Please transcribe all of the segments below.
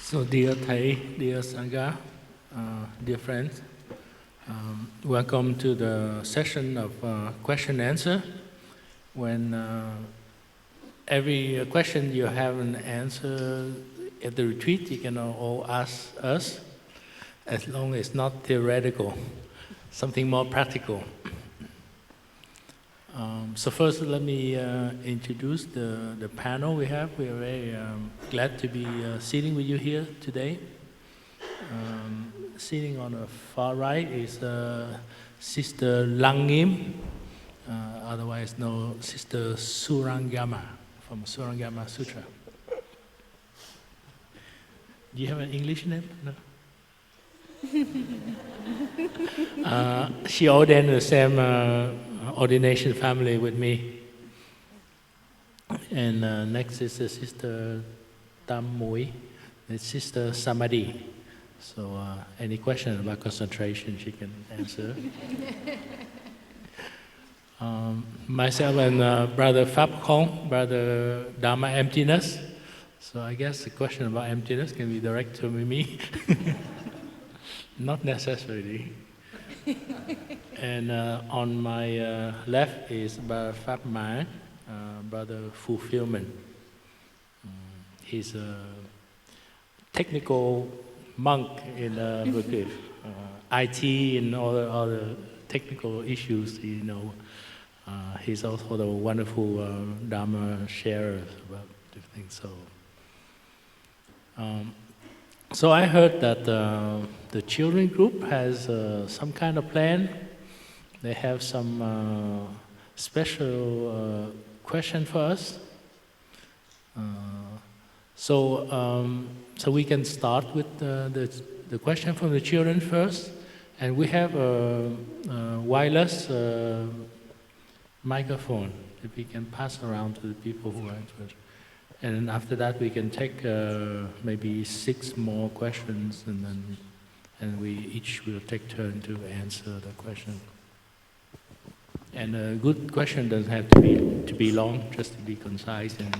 So, dear Thầy, dear Sangha, dear friends, welcome to the session of question and answer. When every question you haven't answered at the retreat, you can all ask us, as long as it's not theoretical, something more practical. So first, let me introduce the panel we have. We are very glad to be sitting with you here today. Sitting on the far right is Sister Langim, otherwise known Sister Surangama from Surangama Sutra. Do you have an English name? No. She ordained the same ordination family with me. And next is the Sister Tam Mui, and Sister Samadhi. So any question about concentration, she can answer. Myself and Brother Pháp Khong, Brother Dharma Emptiness. So I guess the question about emptiness can be directed to me. Not necessarily. And on my left is Brother Pháp Mã, Brother Fulfillment. He's a technical monk in Buddhism, IT and all the other technical issues, you know. He's also the wonderful Dharma sharer about different things. So I heard that the children group has some kind of plan. They have some special question for us. So we can start with the question from the children first, and we have a wireless microphone that we can pass around to the people who are interested. And then after that we can take maybe 6 more questions, and we each will take turn to answer the question. And a good question doesn't have to be long, just to be concise and.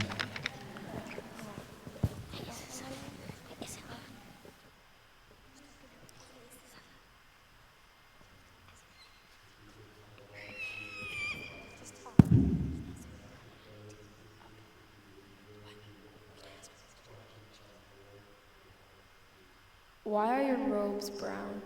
Why are your robes brown?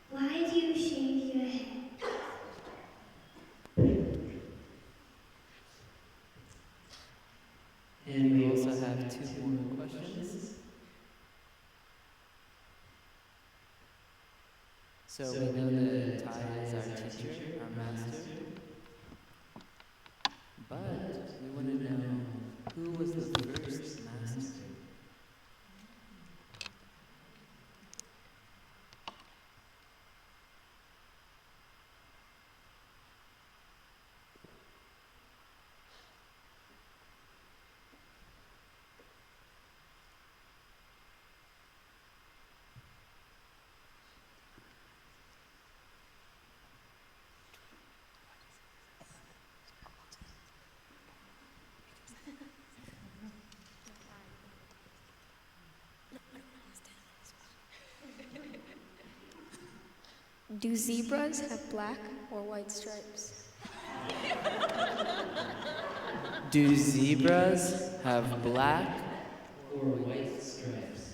Why do you shave your head? And we also have 2 more questions. So we know that Thai is our teacher, our master. But we want to know, who was the first master? Do zebras have black or white stripes? Do zebras have black or white stripes?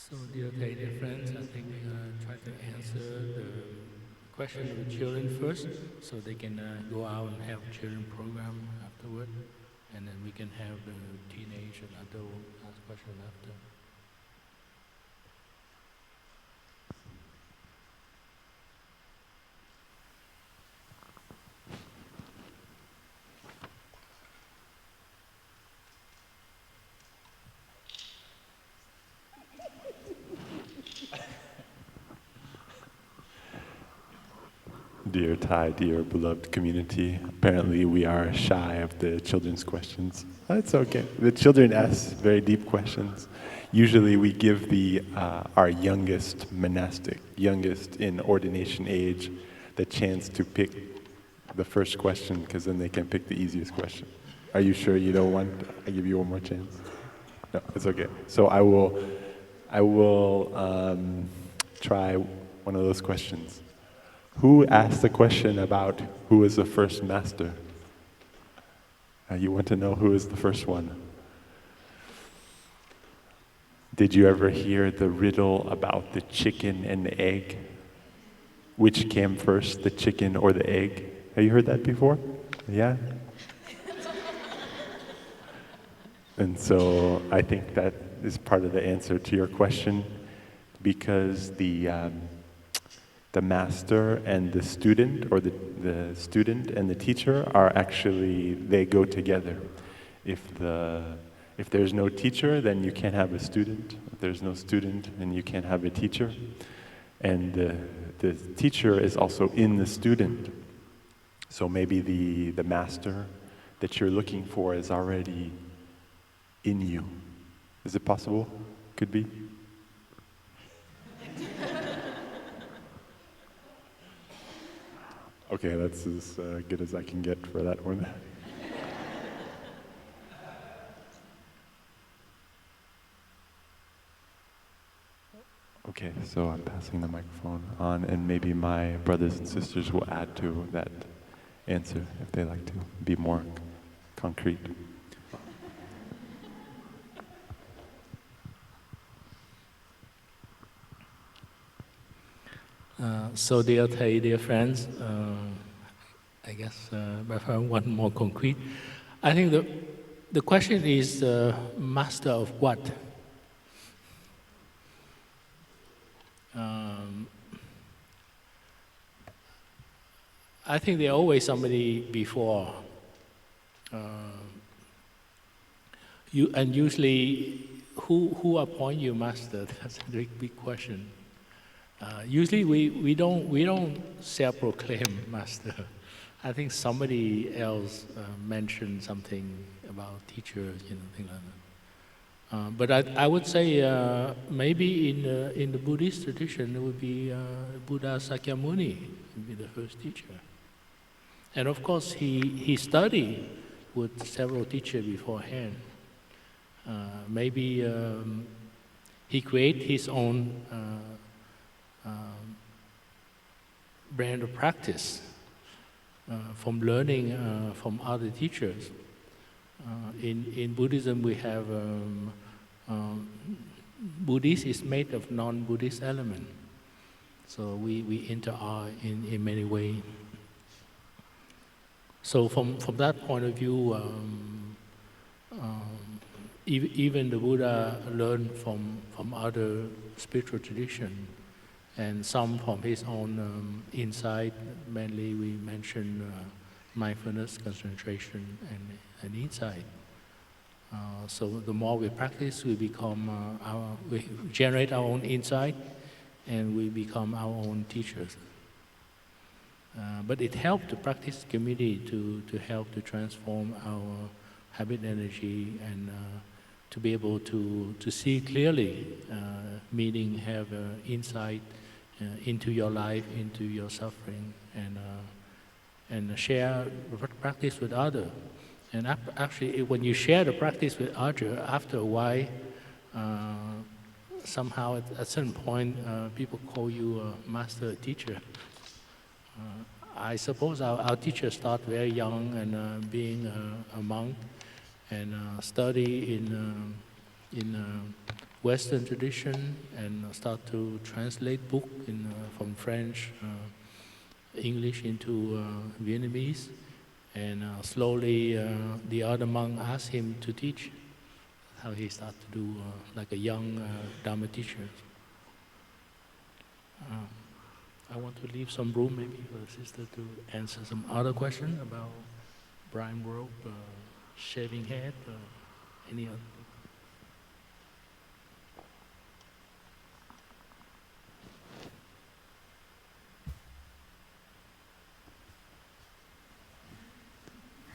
So, dear friends, I think we're going to try to answer the question of the children first, so they can go out and have children program afterward, and then we can have the teenage and adult ask question after. Dear Thai, dear beloved community, apparently we are shy of the children's questions. That's okay. The children ask very deep questions. Usually we give our youngest monastic, youngest in ordination age, the chance to pick the first question, because then they can pick the easiest question. Are you sure you don't want? I give you one more chance. No, it's okay. So I will try one of those questions. Who asked the question about who is the first master? You want to know who is the first one? Did you ever hear the riddle about the chicken and the egg? Which came first, the chicken or the egg? Have you heard that before? Yeah? And so I think that is part of the answer to your question, because the master and the student, or the student and the teacher are actually, they go together. If there's no teacher, then you can't have a student. If there's no student, then you can't have a teacher. And the teacher is also in the student. So maybe the master that you're looking for is already in you. Is it possible? Could be? Okay, that's as good as I can get for that one. Okay, so I'm passing the microphone on, and maybe my brothers and sisters will add to that answer if they like to be more concrete. So, dear Thầy, dear friends, I guess if I want more concrete, I think the question is master of what? I think there's always somebody before. And usually, who appoint you master? That's a big question. Usually we don't self-proclaim master. I think somebody else mentioned something about teachers, things like But I would say maybe in the Buddhist tradition it would be Buddha Sakyamuni would be the first teacher. And of course he studied with several teachers beforehand. Maybe he created his own brand of practice from learning from other teachers. In Buddhism, we have Buddhist is made of non-Buddhist element, so we interact in many ways. So from that point of view, even the Buddha learned from other spiritual tradition, and some from his own insight. Mainly, we mentioned mindfulness, concentration, and insight. So the more we practice, we become we generate our own insight, and we become our own teachers. But it helped the practice community to help to transform our habit energy and to be able to see clearly, meaning have insight into your life, into your suffering, and share practice with others. And actually, when you share the practice with others, after a while, somehow at a certain point, people call you a master teacher. I suppose our teachers start very young and being a monk and study in Western tradition and start to translate book from French, English into Vietnamese. And slowly, the other monk asked him to teach. How he started to do like a young Dharma teacher. I want to leave some room maybe for the sister to answer some other question about brown robe, shaving head, any other.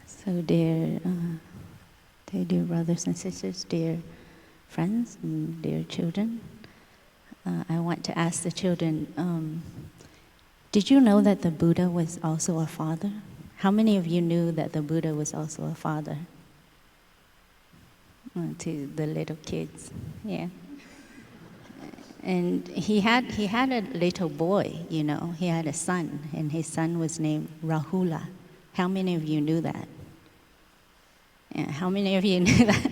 So dear brothers and sisters, dear friends and dear children, I want to ask the children, did you know that the Buddha was also a father? How many of you knew that the Buddha was also a father? To the little kids, yeah. And he had a little boy, you know, he had a son, and his son was named Rahula. How many of you knew that? Yeah, how many of you knew that?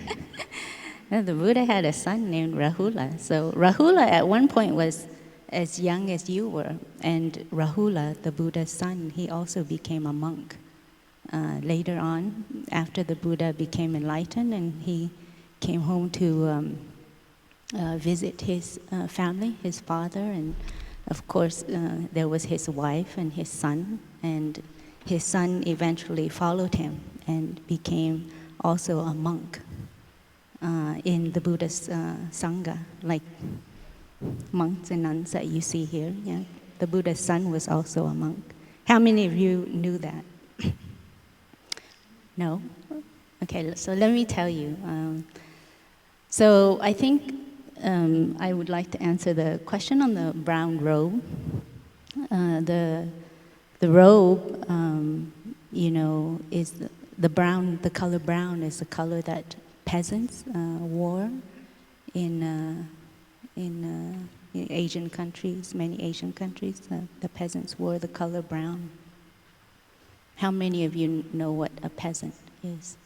The Buddha had a son named Rahula. So Rahula at one point was as young as you were, and Rahula, the Buddha's son, he also became a monk. Later on, after the Buddha became enlightened and he came home to visit his family, his father, and of course there was his wife and his son, and his son eventually followed him and became also a monk in the Buddhist Sangha, like monks and nuns that you see here. Yeah, the Buddha's son was also a monk. How many of you knew that? No? Okay, so let me tell you. So I think I would like to answer the question on the brown robe. The robe, you know, is the brown. The color brown is the color that peasants wore in Asian countries. Many Asian countries, the peasants wore the color brown. How many of you know what a peasant is?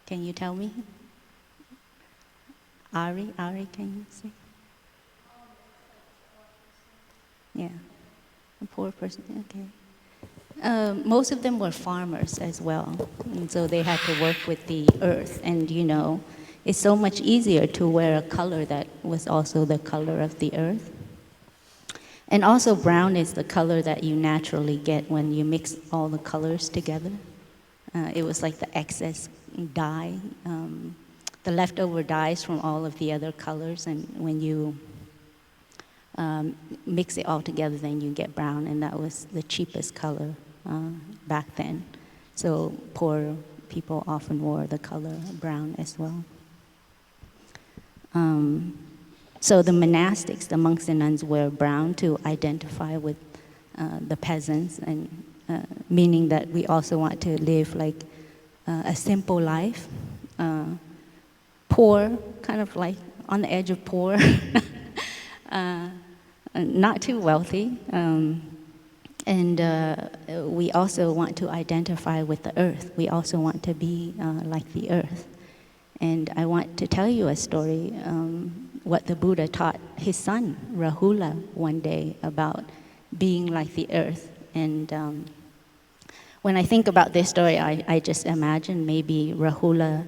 Can you tell me? Ari, can you say? Yeah, a poor person, okay. Most of them were farmers as well, and so they had to work with the earth, and you know, it's so much easier to wear a color that was also the color of the earth. And also brown is the color that you naturally get when you mix all the colors together. It was like the excess dye, the leftover dyes from all of the other colors, and when you mix it all together, then you get brown, and that was the cheapest color back then. So poor people often wore the color brown as well. So the monastics, the monks and nuns, wear brown to identify with the peasants, and meaning that we also want to live like a simple life, poor, kind of like on the edge of poor, not too wealthy. And we also want to identify with the earth. We also want to be like the earth. And I want to tell you a story, what the Buddha taught his son, Rahula, one day about being like the earth. And when I think about this story, I just imagine maybe Rahula,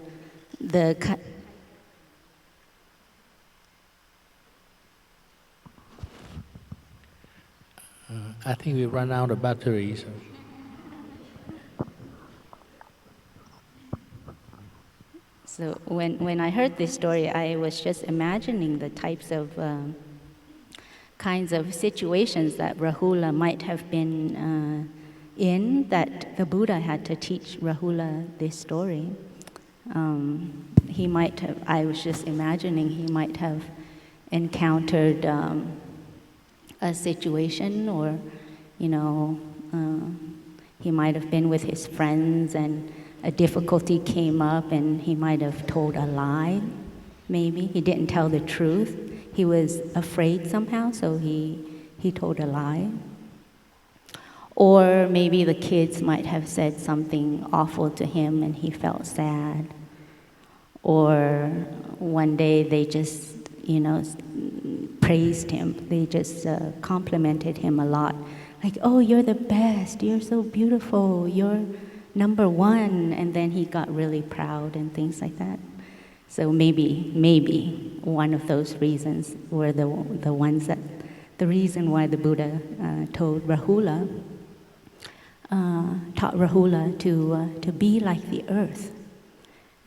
I think we run out of batteries. So when I heard this story, I was just imagining the types of kinds of situations that Rahula might have been in, that the Buddha had to teach Rahula this story. He might have, I was just imagining, he might have encountered a situation, or, you know, he might have been with his friends and a difficulty came up and he might have told a lie, maybe. He didn't tell the truth. He was afraid somehow, so he told a lie. Or maybe the kids might have said something awful to him and he felt sad. Or one day they just, you know, praised him. They just complimented him a lot. Like, oh, you're the best, you're so beautiful, you're number one. And then he got really proud and things like that. So maybe one of those reasons were the ones that, the reason why the Buddha taught Rahula to be like the earth.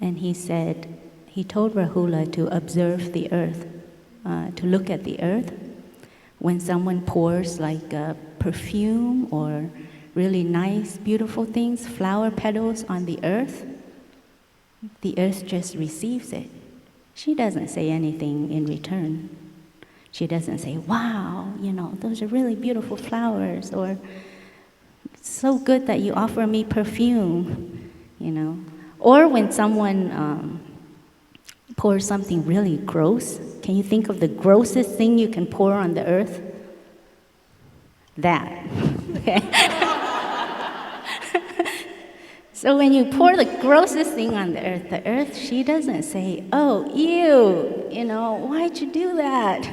And he said, he told Rahula to observe the earth, to look at the earth. When someone pours like a perfume or really nice, beautiful things, flower petals on the earth just receives it. She doesn't say anything in return. She doesn't say, wow, you know, those are really beautiful flowers, or it's so good that you offer me perfume, you know. Or when someone pours something really gross, can you think of the grossest thing you can pour on the earth? That. Okay. So when you pour the grossest thing on the earth, she doesn't say, oh, ew, you know, why'd you do that?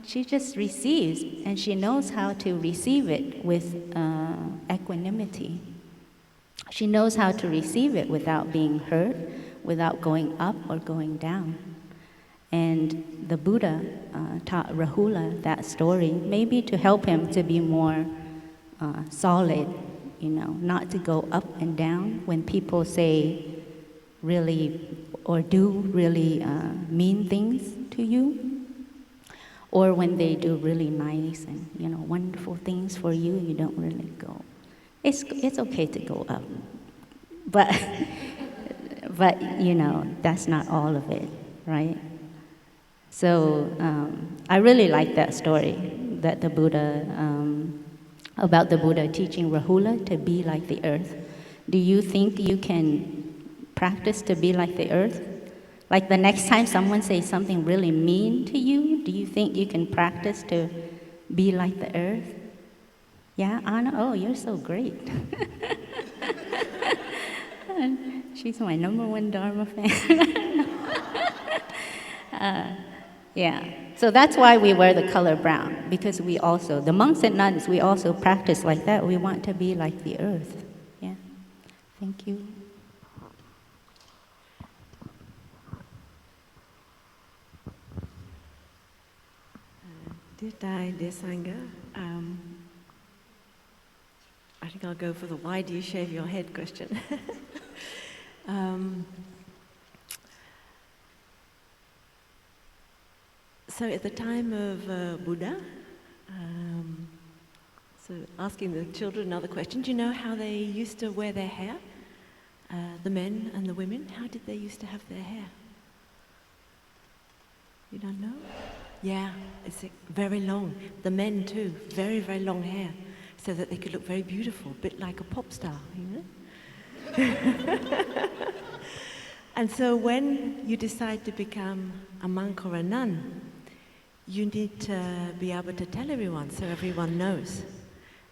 She just receives, and she knows how to receive it with equanimity. She knows how to receive it without being hurt, without going up or going down. And the Buddha taught Rahula that story, maybe to help him to be more solid, you know, not to go up and down when people say really or do really mean things to you, or when they do really nice and, you know, wonderful things for you, you don't really go. It's okay to go up, but you know, that's not all of it, right? So I really like that story that the Buddha, about the Buddha teaching Rahula to be like the earth. Do you think you can practice to be like the earth? Like the next time someone says something really mean to you, do you think you can practice to be like the earth? Yeah, Anna? Oh, you're so great. She's my #1 Dharma fan. Yeah, so that's why we wear the color brown, because we also, the monks and nuns, we also practice like that. We want to be like the earth. Yeah, thank you. Dear Dai, dear Sangha, I think I'll go for the why do you shave your head question. So at the time of Buddha, so asking the children another question, do you know how they used to wear their hair? The men and the women, how did they used to have their hair? You don't know? Yeah, it's very long. The men too, very, very long hair, so that they could look very beautiful, a bit like a pop star, you know? And so when you decide to become a monk or a nun, you need to be able to tell everyone so everyone knows.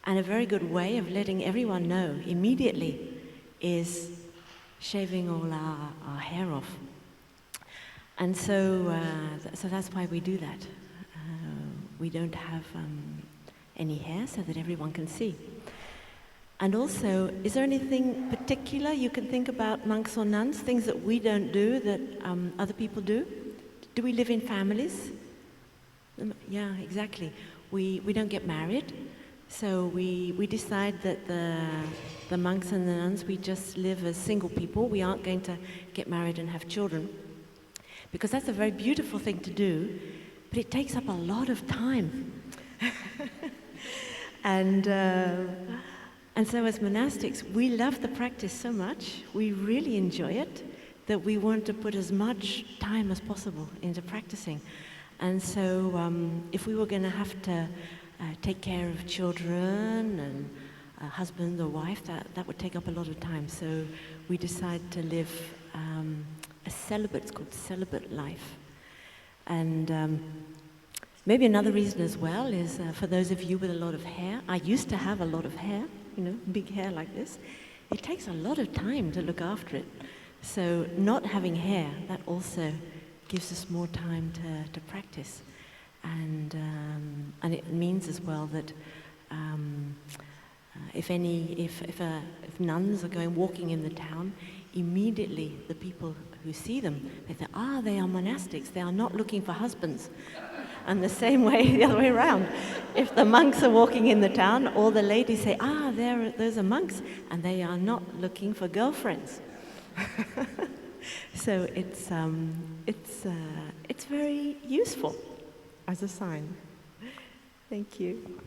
And a very good way of letting everyone know immediately is shaving all our hair off. And so that's why we do that. We don't have any hair so that everyone can see. And also, is there anything particular you can think about monks or nuns, things that we don't do that other people do? Do we live in families? Yeah, exactly. We don't get married, so we decide that the monks and the nuns, we just live as single people. We aren't going to get married and have children, because that's a very beautiful thing to do, but it takes up a lot of time. And so as monastics, we love the practice so much, we really enjoy it, that we want to put as much time as possible into practicing. And so if we were going to have to take care of children and a husband or wife, that would take up a lot of time. So we decide to live a celibate, it's called celibate life. And maybe another reason as well is for those of you with a lot of hair, I used to have a lot of hair, you know, big hair like this. It takes a lot of time to look after it. So not having hair, that also gives us more time to practice. And it means as well that if nuns are walking in the town, immediately the people who see them, they think, they are monastics, they are not looking for husbands. And the same way, the other way around. If the monks are walking in the town, all the ladies say, those are monks, and they are not looking for girlfriends. So it's very useful as a sign. Thank you.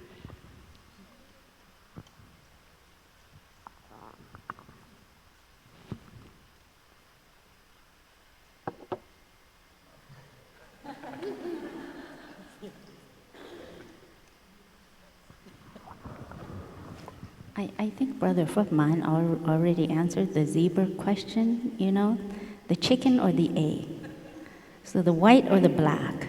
I think Brother Footman already answered the zebra question, you know, the chicken or the egg. So the white or the black.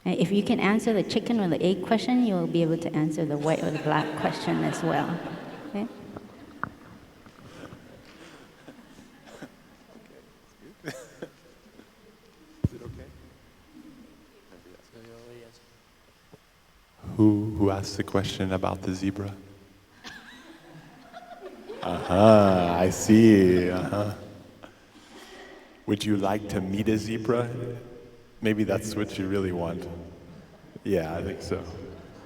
If you can answer the chicken or the egg question, you'll be able to answer the white or the black question as well. Okay? Is it okay? Who asked the question about the zebra? I see. Would you like to meet a zebra? Maybe that's what you really want. Yeah, I think so.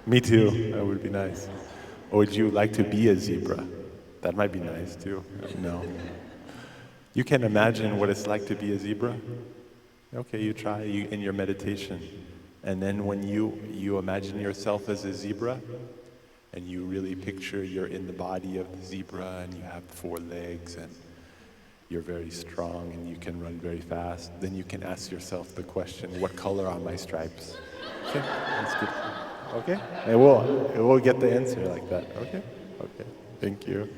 Me too. That would be nice. Or would you like to be a zebra? That might be nice too. No. You can imagine what it's like to be a zebra? Okay, you try in your meditation. And then when you imagine yourself as a zebra, and you really picture you're in the body of the zebra and you have 4 legs and you're very strong and you can run very fast, then you can ask yourself the question, what color are my stripes? Okay, that's good. Okay, and we'll get the answer like that. Okay, thank you.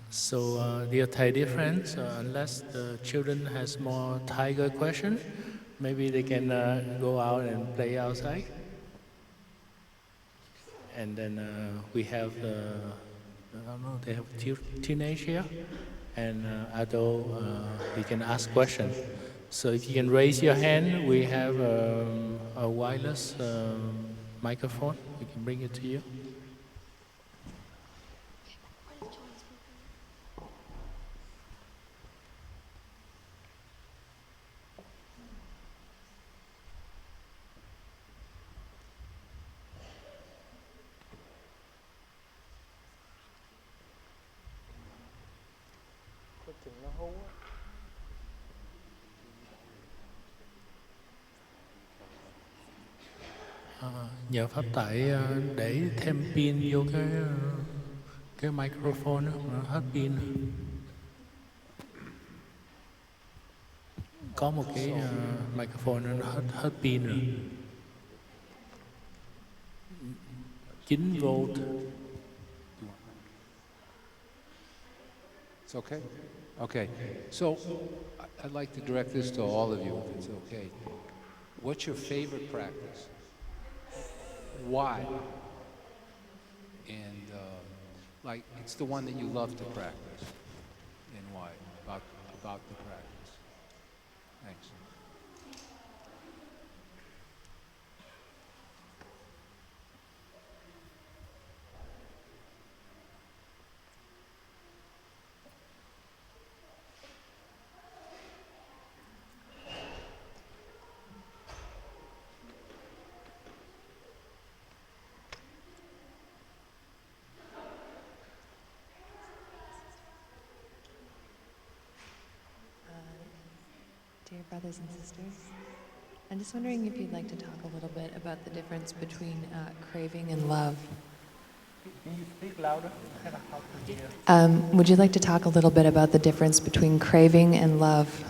So, dear Thai, dear friends, unless the children has more tiger question, maybe they can go out and play outside. And then we have, I don't know, they have teenage here, and adult, you can ask questions. So if you can raise your hand, we have a wireless microphone. We can bring it to you. Nhờ Pháp Tại để thêm pin vô cái microphone đó, nó hết pin. Có một cái microphone nó hết pin rồi. 9V. It's okay? Okay. So I'd like to direct this to all of you, if it's okay. What's your favorite practice? Why? And like, it's the one that you love to practice. And why? About the practice. Thanks. Dear brothers and sisters, I'm just wondering if you'd like to talk a little bit about the difference between craving and love. Can you speak louder? How to hear? Would you like to talk a little bit about the difference between craving and love?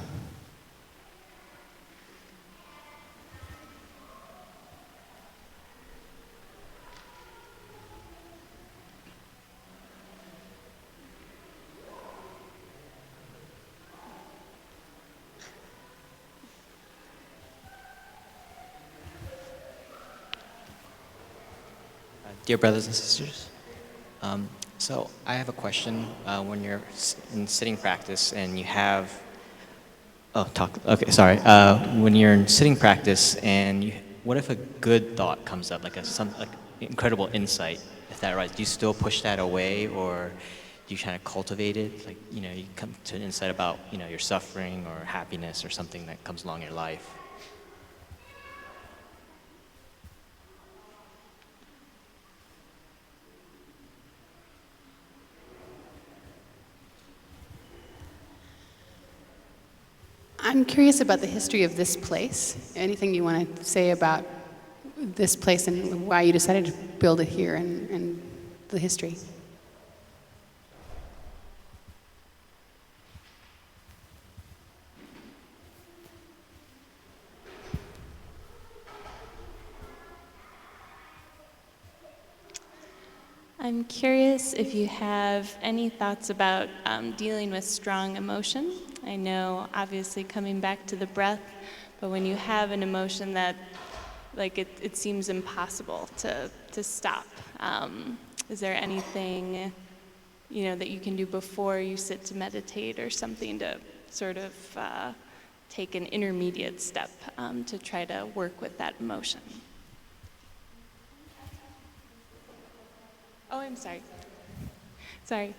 Dear brothers and sisters, so I have a question. When you're in sitting practice and you have, when you're in sitting practice and what if a good thought comes up, like like incredible insight, if that arises, do you still push that away, or do you kind of cultivate it? Like, you come to an insight about, your suffering or happiness or something that comes along in your life. I'm curious about the history of this place. Anything you want to say about this place and why you decided to build it here and the history? I'm curious if you have any thoughts about dealing with strong emotion. I know, obviously, coming back to the breath, but when you have an emotion that, like, it seems impossible to stop, is there anything, that you can do before you sit to meditate or something to sort of take an intermediate step to try to work with that emotion? Oh, I'm sorry. Sorry.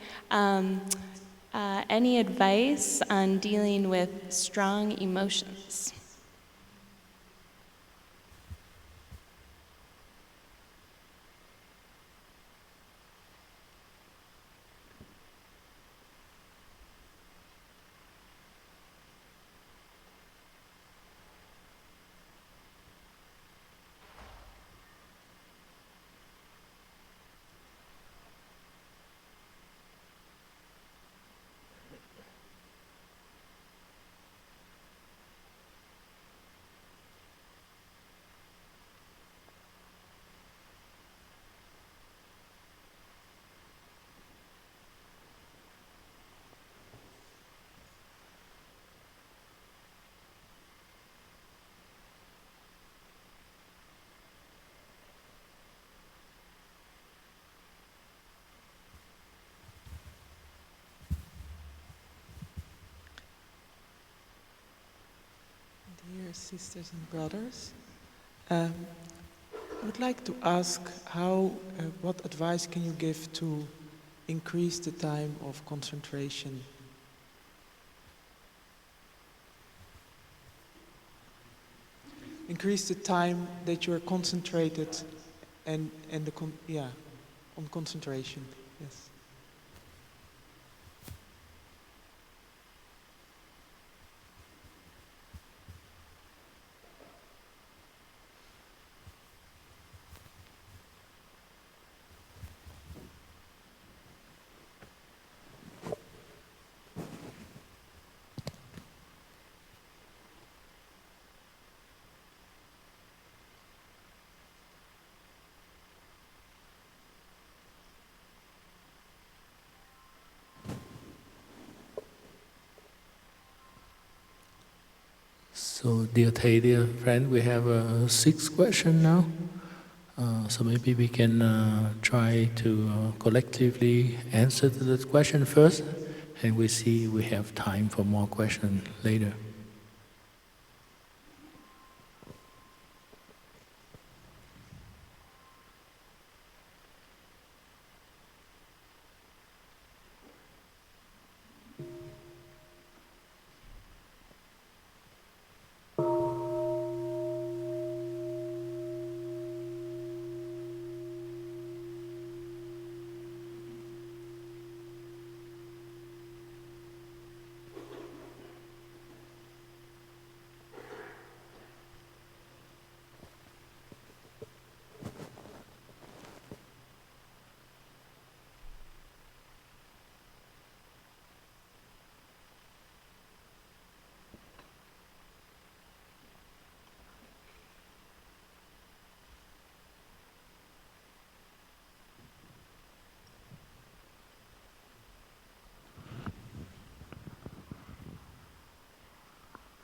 Any advice on dealing with strong emotions? Dear sisters and brothers, would like to ask what advice can you give to increase the time of concentration? Increase the time that you are concentrated and on concentration, yes. So, dear Thầy, dear friend, we have a sixth question now. So maybe we can try to collectively answer to that question first, and we see we have time for more questions later.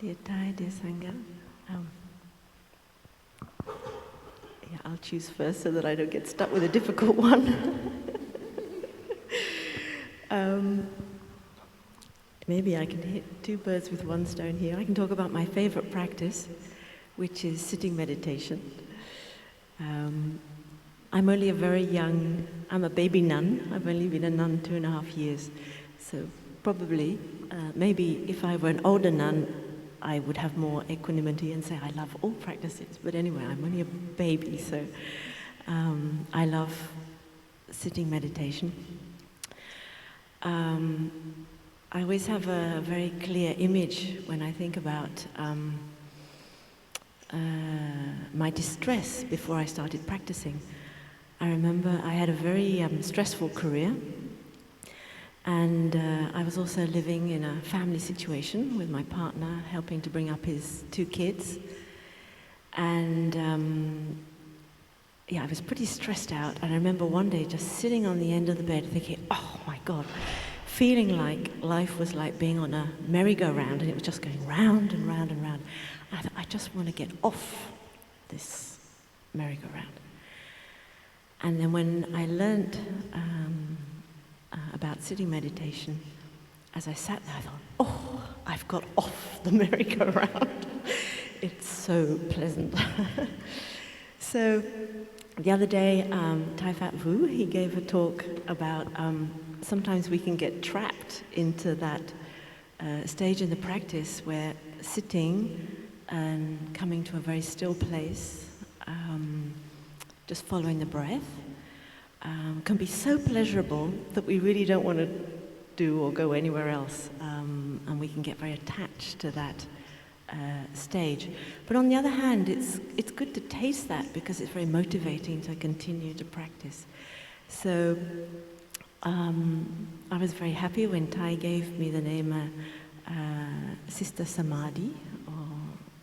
Dear Thai, dear Sangha, I'll choose first so that I don't get stuck with a difficult one. Maybe I can hit two birds with one stone here. I can talk about my favorite practice, which is sitting meditation. I'm only I'm a baby nun. I've only been a nun 2.5 years. So probably, maybe if I were an older nun, I would have more equanimity and say I love all practices. But anyway, I'm only a baby, so I love sitting meditation. I always have a very clear image when I think about my distress before I started practicing. I remember I had a very stressful career, and I was also living in a family situation with my partner, helping to bring up his 2 kids. And I was pretty stressed out. And I remember one day just sitting on the end of the bed thinking, oh my God, feeling like life was like being on a merry-go-round, and it was just going round and round and round. And I thought, I just want to get off this merry-go-round. And then when I learned about sitting meditation, as I sat there, I thought, oh, I've got off the merry-go-round. It's so pleasant. So the other day, Thai Phat Vu, he gave a talk about sometimes we can get trapped into that stage in the practice where sitting and coming to a very still place, just following the breath, can be so pleasurable that we really don't want to do or go anywhere else, and we can get very attached to that stage. But on the other hand, it's good to taste that because it's very motivating to continue to practice. So I was very happy when Thai gave me the name Sister Samadhi, or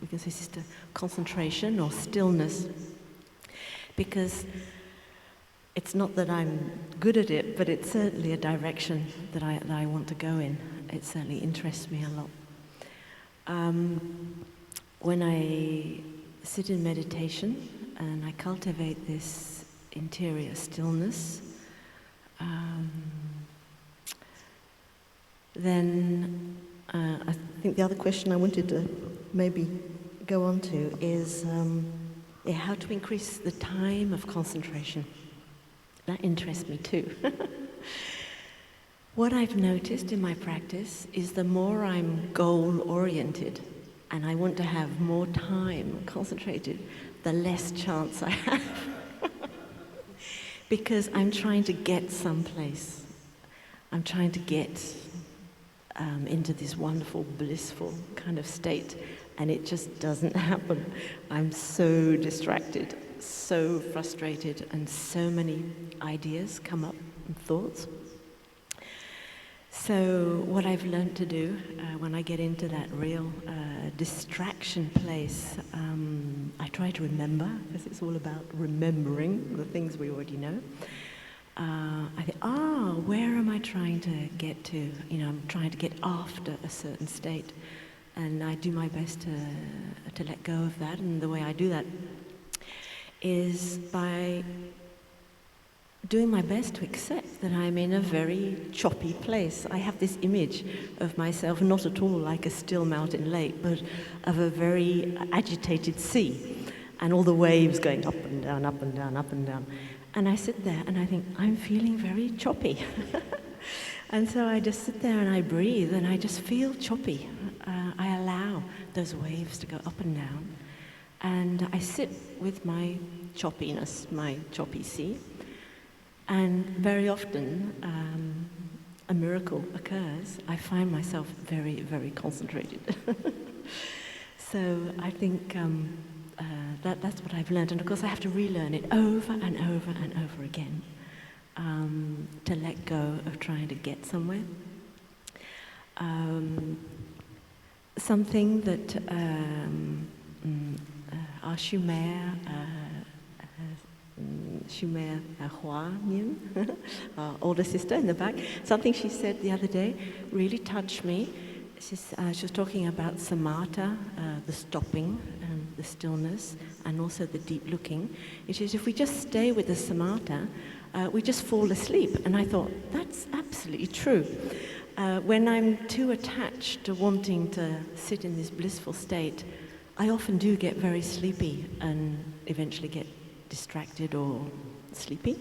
we can say Sister Concentration or Stillness, because it's not that I'm good at it, but it's certainly a direction that I want to go in. It certainly interests me a lot. When I sit in meditation and I cultivate this interior stillness, then I think the other question I wanted to maybe go on to is Yeah, how to increase the time of concentration. That interests me too. What I've noticed in my practice is the more I'm goal-oriented and I want to have more time concentrated, the less chance I have. Because I'm trying to get someplace. I'm trying to get into this wonderful, blissful kind of state, and it just doesn't happen. I'm so distracted, so frustrated, and so many ideas come up and thoughts. So what I've learned to do when I get into that real distraction place, I try to remember, because it's all about remembering the things we already know. I think, where am I trying to get to? You know, I'm trying to get after a certain state, and I do my best to let go of that. And the way I do that is by doing my best to accept that I'm in a very choppy place. I have this image of myself, not at all like a still mountain lake, but of a very agitated sea, and all the waves going up and down, up and down, up and down. And I sit there and I think, I'm feeling very choppy. And so I just sit there and I breathe and I just feel choppy. I allow those waves to go up and down. And I sit with my choppiness, my choppy sea. And very often, a miracle occurs. I find myself very, very concentrated. So I think that's what I've learned. And of course, I have to relearn it over and over and over again to let go of trying to get somewhere. Something that our Shumer Hua Nhin, our older sister in the back, something she said the other day really touched me. She was talking about samatha, the stopping and the stillness, and also the deep looking. It is if we just stay with the samatha, we just fall asleep. And I thought, that's absolutely true. When I'm too attached to wanting to sit in this blissful state, I often do get very sleepy and eventually get distracted or sleepy.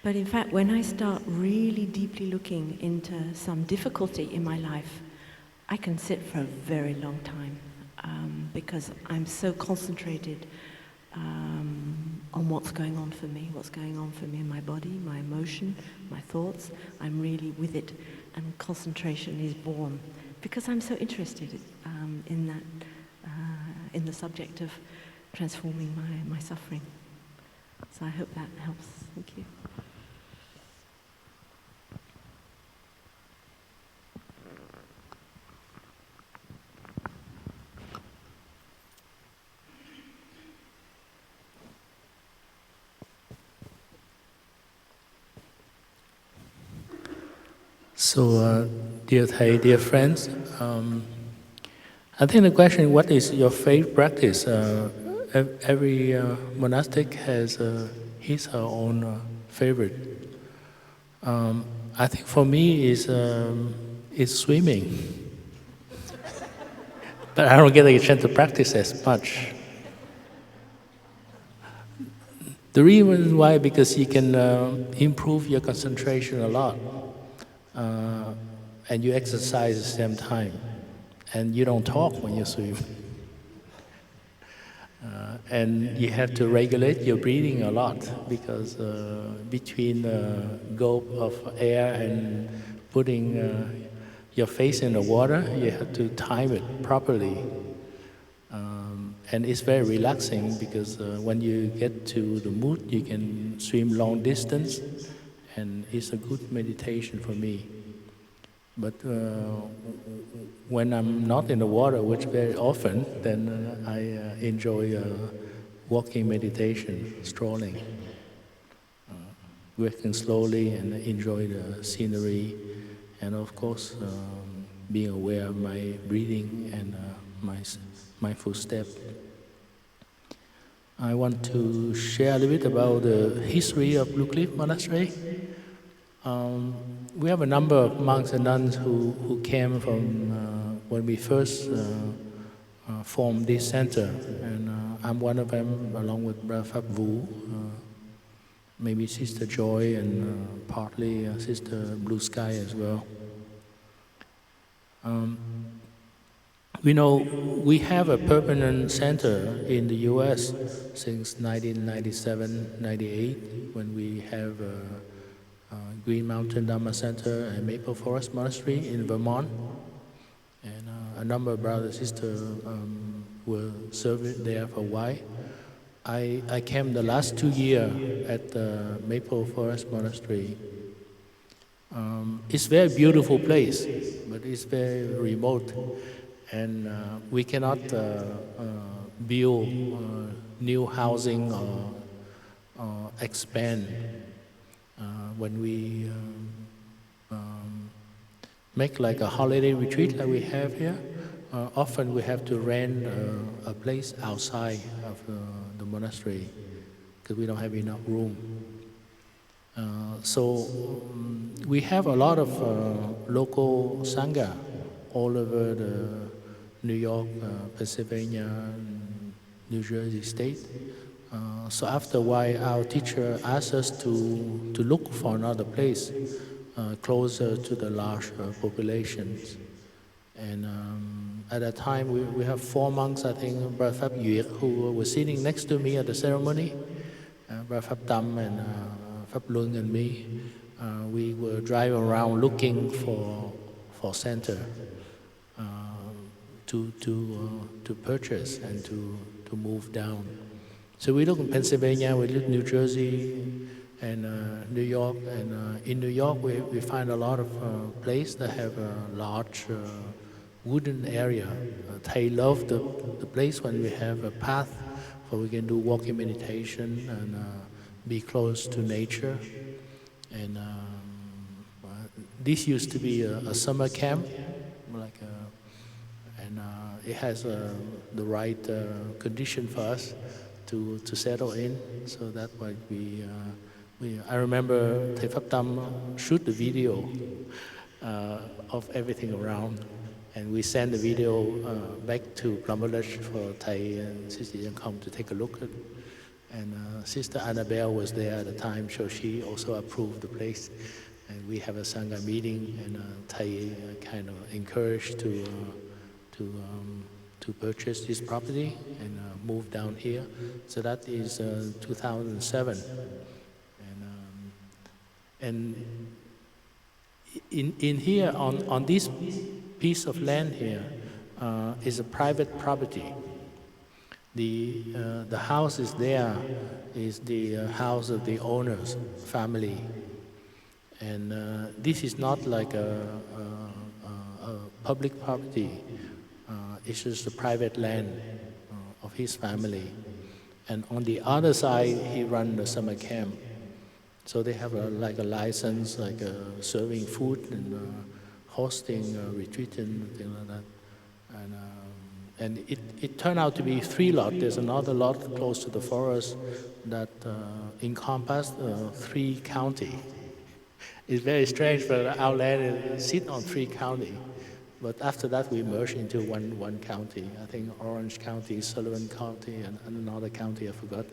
But in fact, when I start really deeply looking into some difficulty in my life, I can sit for a very long time because I'm so concentrated on what's going on for me in my body, my emotion, my thoughts. I'm really with it, and concentration is born because I'm so interested in that, in the subject of transforming my suffering. So I hope that helps. Thank you. So, dear Thầy, dear friends, I think the question, what is your faith practice? Every monastic has his or her own favorite. I think for me is swimming, but I don't get a chance to practice as much. The reason why, because you can improve your concentration a lot, and you exercise at the same time, and you don't talk when you swim. And you have to regulate your breathing a lot, because between the gulp of air and putting your face in the water, you have to time it properly. And it's very relaxing, because when you get to the mood, you can swim long distance, and it's a good meditation for me. But when I'm not in the water, which very often, then I enjoy walking meditation, strolling, walking slowly and enjoy the scenery, and of course being aware of my breathing and my mindful step. I want to share a little bit about the history of Blue Cliff Monastery. We have a number of monks and nuns who came from when we first formed this center, and I'm one of them, along with Brother Phap Vu, maybe Sister Joy, and partly Sister Blue Sky as well. We know we have a permanent center in the U.S. since 1997, 98, when we have Green Mountain Dharma Center and Maple Forest Monastery in Vermont. And a number of brothers and sisters were serving there for a while. I came the last 2 years at the Maple Forest Monastery. It's a very beautiful place, but it's very remote. And we cannot build new housing or expand. When we make like a holiday retreat like we have here, often we have to rent a place outside of the monastery because we don't have enough room. So we have a lot of local Sangha all over the New York, Pennsylvania, New Jersey state. So after a while, our teacher asked us to look for another place closer to the large populations. And at that time, we have 4 monks, I think, Brother Phap Yuyek, who was sitting next to me at the ceremony, Brother Phap Tam and Phap Luân and me. We were driving around looking for center to purchase and to move down. So we look in Pennsylvania, we look in New Jersey, and New York. And in New York, we find a lot of places that have a large wooden area. They love the place when we have a path where we can do walking meditation and be close to nature. And this used to be a summer camp, and it has the right condition for us to settle in. So that's why I remember Thầy Pháp Tâm shoot the video of everything around, and we sent the video back to Plum Village for Thầy and Sister Yang Khong to take a look at. And Sister Annabelle was there at the time, so she also approved the place. And we have a Sangha meeting, and Thầy kind of encouraged to purchase this property and move down here. So that is 2007. And in here, on this piece of land here, is a private property. The house is there, is the house of the owner's family. And this is not like a public property. It's just the private land of his family. And on the other side, he runs the summer camp. So they have like a license, like serving food and hosting a retreat and things like that. And it turned out to be 3 lots. There's another lot close to the forest that encompasses 3 counties. It's very strange, but our land sits on 3 counties. But after that, we merged into one county. I think Orange County, Sullivan County, and another county I forgot.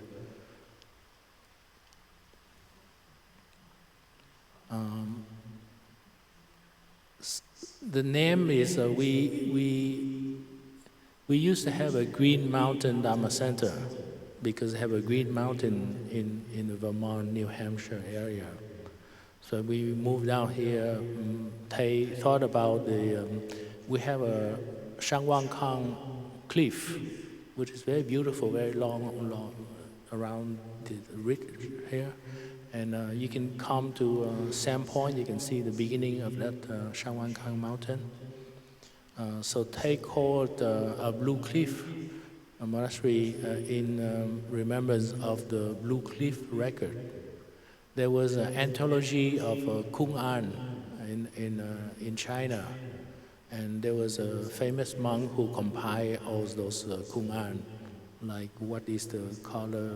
The name is we used to have a Green Mountain Dharma Center because they have a green mountain in the Vermont, New Hampshire area. So we moved down here. They thought about we have a Shangwang Kang cliff, which is very beautiful, very long around the ridge here. And you can come to Sam Point, you can see the beginning of that Shangwang Kang mountain. So they called a Blue Cliff a monastery in remembrance of the Blue Cliff record. There was an anthology of Kung An in China, and there was a famous monk who compiled all those Kung An, like what is the color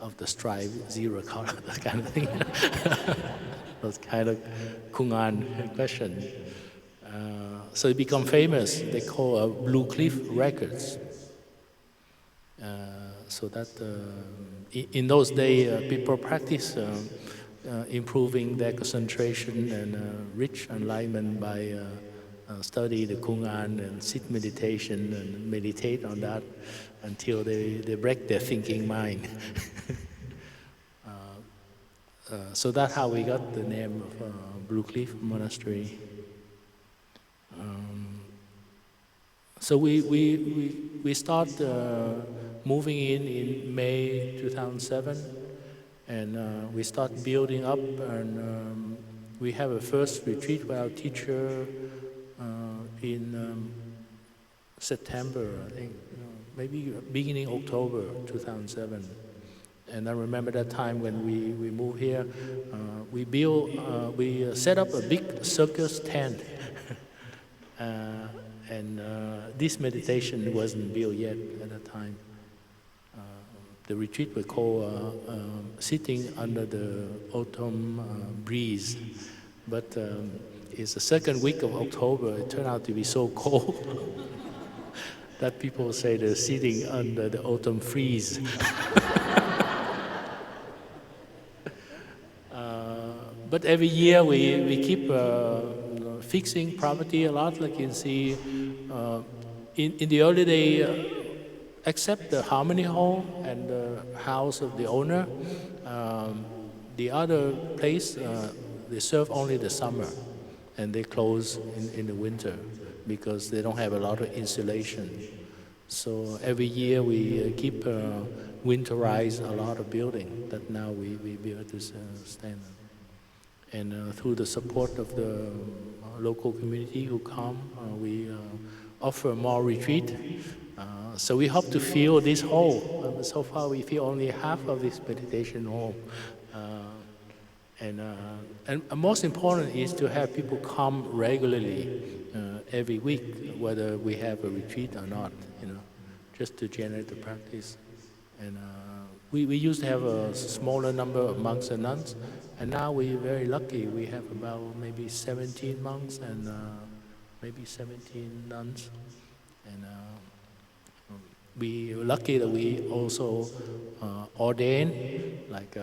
of the stripe, 0 color, that kind of thing. Those kind of Kung An questions. So it became famous. They call Blue Cliff Records. so that in those days people practice improving their concentration and rich enlightenment by study the Kungan and sit meditation and meditate on that until they break their thinking mind. So that's how we got the name of Blue Cliff Monastery. So we start moving in May 2007, and we start building up, and we have a first retreat with our teacher in September, I think, maybe beginning October 2007. And I remember that time when we moved here, we set up a big circus tent. And this meditation wasn't built yet at that time. The retreat was called Sitting Under the Autumn Breeze. But it's the second week of October. It turned out to be so cold that people say they're sitting under the autumn freeze. But every year we keep fixing property a lot, like you can see. In the early day, except the Harmony Hall and the house of the owner, the other place, they serve only the summer, and they close in the winter because they don't have a lot of insulation. So every year we keep winterize a lot of building that now we build this standard. And through the support of the local community who come, we offer more retreat. So we hope to fill this hall. So far we fill only half of this meditation hall. And most important is to have people come regularly every week, whether we have a retreat or not, just to generate the practice. And we used to have a smaller number of monks and nuns, and now we're very lucky. We have about maybe 17 monks and maybe 17 nuns. And we're lucky that we also ordain like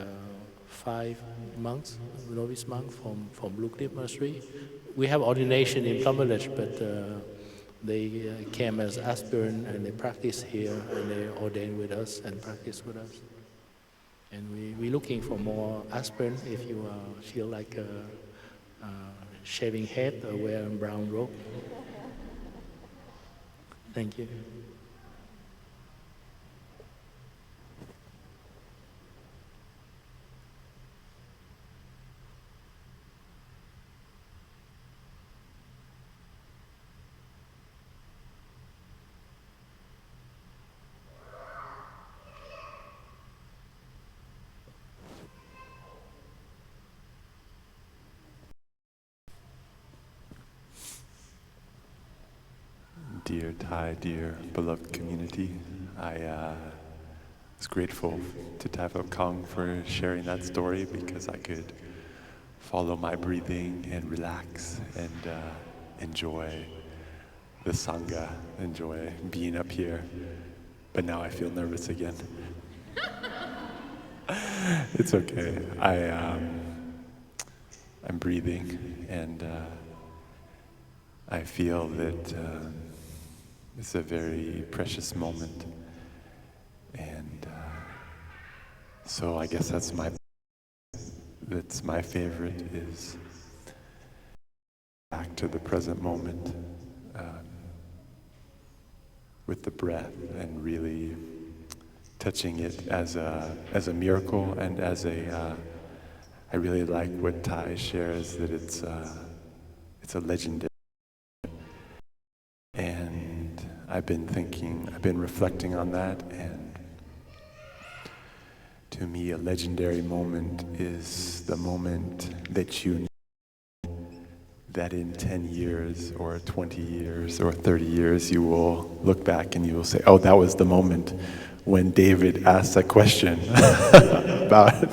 5 monks, novice monks from Blue Cliff Monastery. We have ordination in Plum, but they came as aspirant and they practice here and they ordain with us and practice with us. And we're looking for more aspirant if you feel like shaving head or wearing brown robe. Thank you. Dear Thai, dear beloved community, I was grateful to Thai Kong for sharing that story because I could follow my breathing and relax and enjoy the Sangha, enjoy being up here. But now I feel nervous again. It's okay. I'm breathing and I feel that it's a very precious moment, and so I guess that's my favorite, is back to the present moment with the breath and really touching it as a miracle and as a. I really like what Thai shares, that it's a legendary. And I've been reflecting on that, and to me a legendary moment is the moment that you know that in 10 years or 20 years or 30 years you will look back and you will say, oh, that was the moment when David asked a question about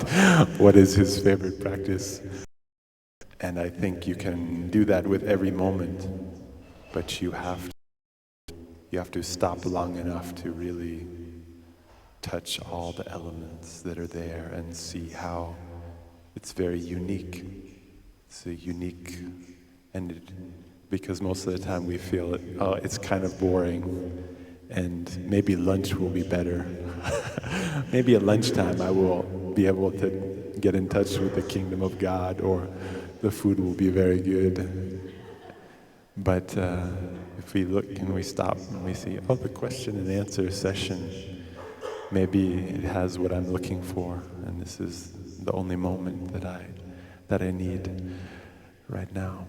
what is his favorite practice. And I think you can do that with every moment, but you have to stop long enough to really touch all the elements that are there and see how it's very unique. It's a unique, and because most of the time we feel it's kind of boring, and maybe lunch will be better. Maybe at lunchtime I will be able to get in touch with the kingdom of God, or the food will be very good. But if we look and we stop and we see, the question and answer session, maybe it has what I'm looking for, and this is the only moment that I need right now.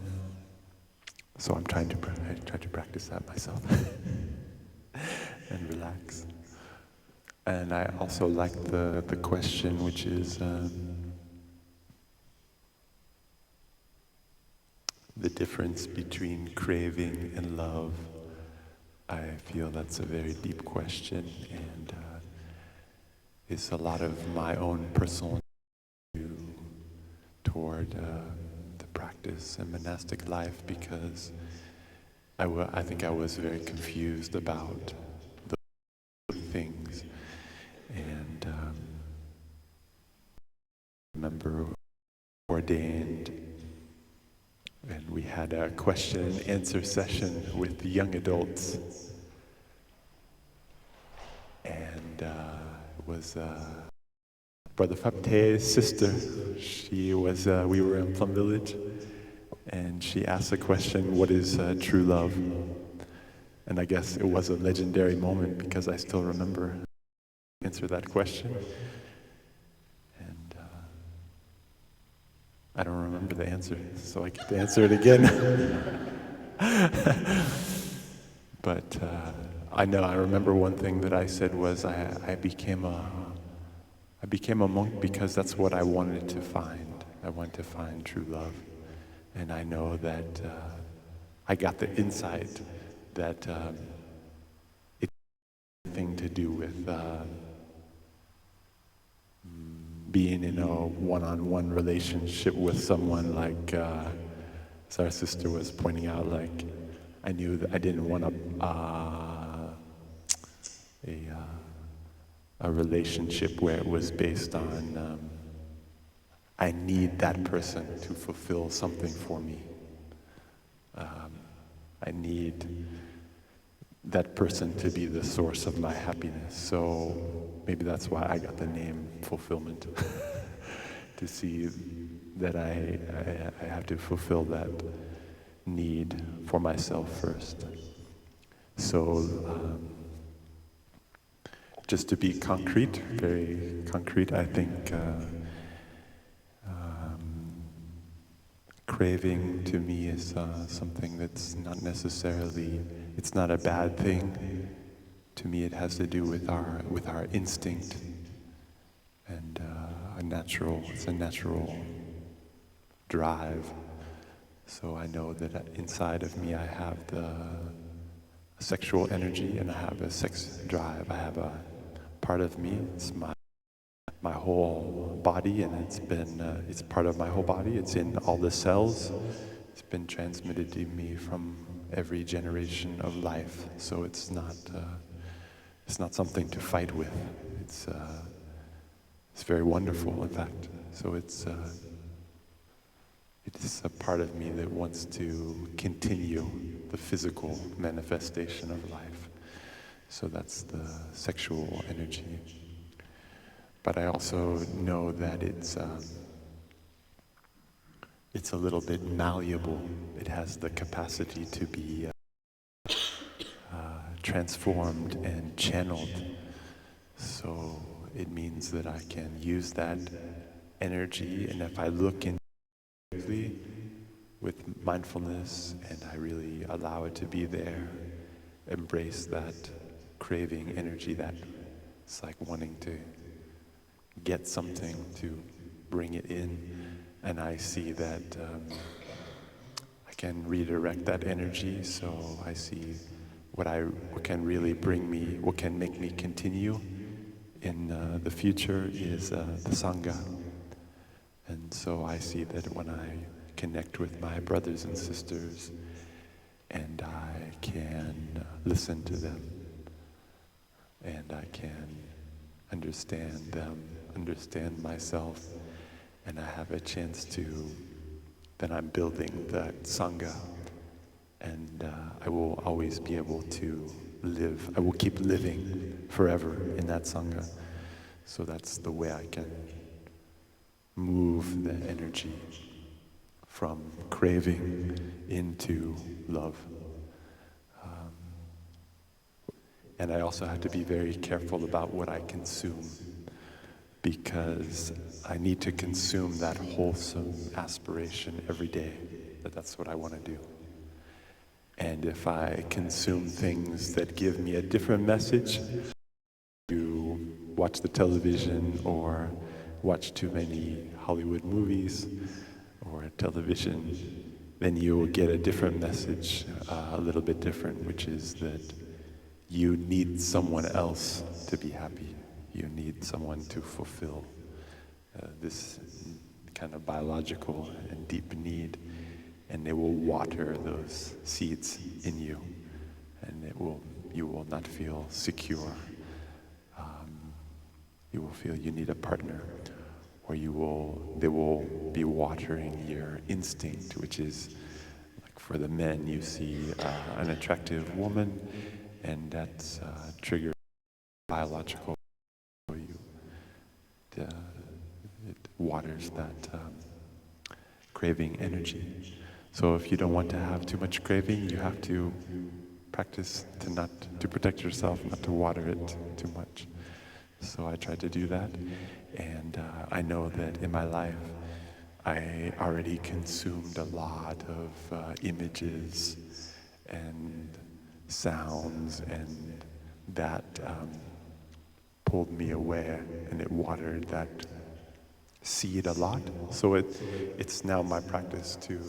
So I'm trying to practice that myself and relax. And I also like the question, which is the difference between craving and love. I feel that's a very deep question, and it's a lot of my own personal toward the practice and monastic life, because I think I was very confused about the things. And remember ordained, and we had a question and answer session with the young adults, and it was Brother Fapte's sister. She was, we were in Plum Village, and she asked the question, what is true love? And I guess it was a legendary moment, because I still remember answer that question. And I don't remember the answer, so I get to answer it again. But I remember one thing that I said was I became a monk because that's what I wanted to find. I wanted to find true love. And I know that I got the insight that it's nothing to do with being in a one-on-one relationship with someone, like as our sister was pointing out, like I knew that I didn't want a relationship where it was based on I need that person to fulfill something for me. I need that person to be the source of my happiness. So maybe that's why I got the name Fulfillment, to see that I have to fulfill that need for myself first. So just to be concrete, very concrete, I think craving to me is something that's not necessarily, it's not a bad thing. To me it has to do with our instinct, and it's a natural drive. So I know that inside of me I have the sexual energy, and I have a sex drive. I have a part of me, it's my whole body, and it's part of my whole body. It's in all the cells. It's been transmitted to me from every generation of life. So it's not something to fight with. It's very wonderful, in fact. So it's a part of me that wants to continue the physical manifestation of life. So that's the sexual energy. But I also know that it's a little bit malleable. It has the capacity to be transformed and channeled. So it means that I can use that energy, and if I look in with mindfulness and I really allow it to be there, embrace that craving energy, that it's like wanting to get something, to bring it in, and I see that I can redirect that energy. So I see what can really bring me, what can make me continue in the future is the Sangha. And so I see that when I connect with my brothers and sisters and I can listen to them and I can understand them, understand myself, and I have a chance to, then I'm building that Sangha, and I will always be able to live, I will keep living forever in that Sangha. So that's the way I can move the energy from craving into love. And I also have to be very careful about what I consume, because I need to consume that wholesome aspiration every day, that's what I want to do. And if I consume things that give me a different message, you watch the television or watch too many Hollywood movies or television, then you will get a different message, a little bit different, which is that you need someone else to be happy. You need someone to fulfill this kind of biological and deep need, and it will water those seeds in you, and you will not feel secure. You will feel you need a partner, or they will be watering your instinct, which is like for the men, you see an attractive woman, and that's triggers biological for you. It waters that craving energy. So if you don't want to have too much craving, you have to practice to protect yourself, not to water it too much. So I try to do that, and I know that in my life I already consumed a lot of images and sounds, and that pulled me away, and it watered that seed a lot. So it's now my practice to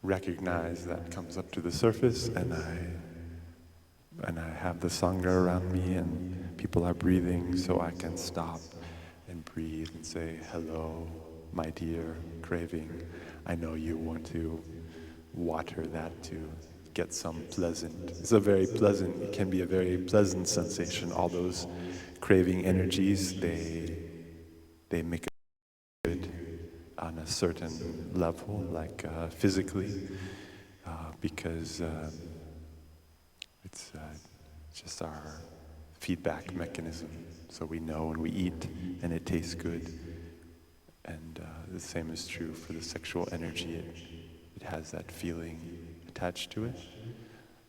recognize that comes up to the surface, and I have the Sangha around me, and people are breathing, so I can stop and breathe and say, hello, my dear craving. I know you want to water that to get some pleasant, it can be a very pleasant sensation. All those craving energies, they make it good on a certain level, like physically, because it's just our feedback mechanism. So we know when we eat and it tastes good. And the same is true for the sexual energy. It has that feeling attached to it.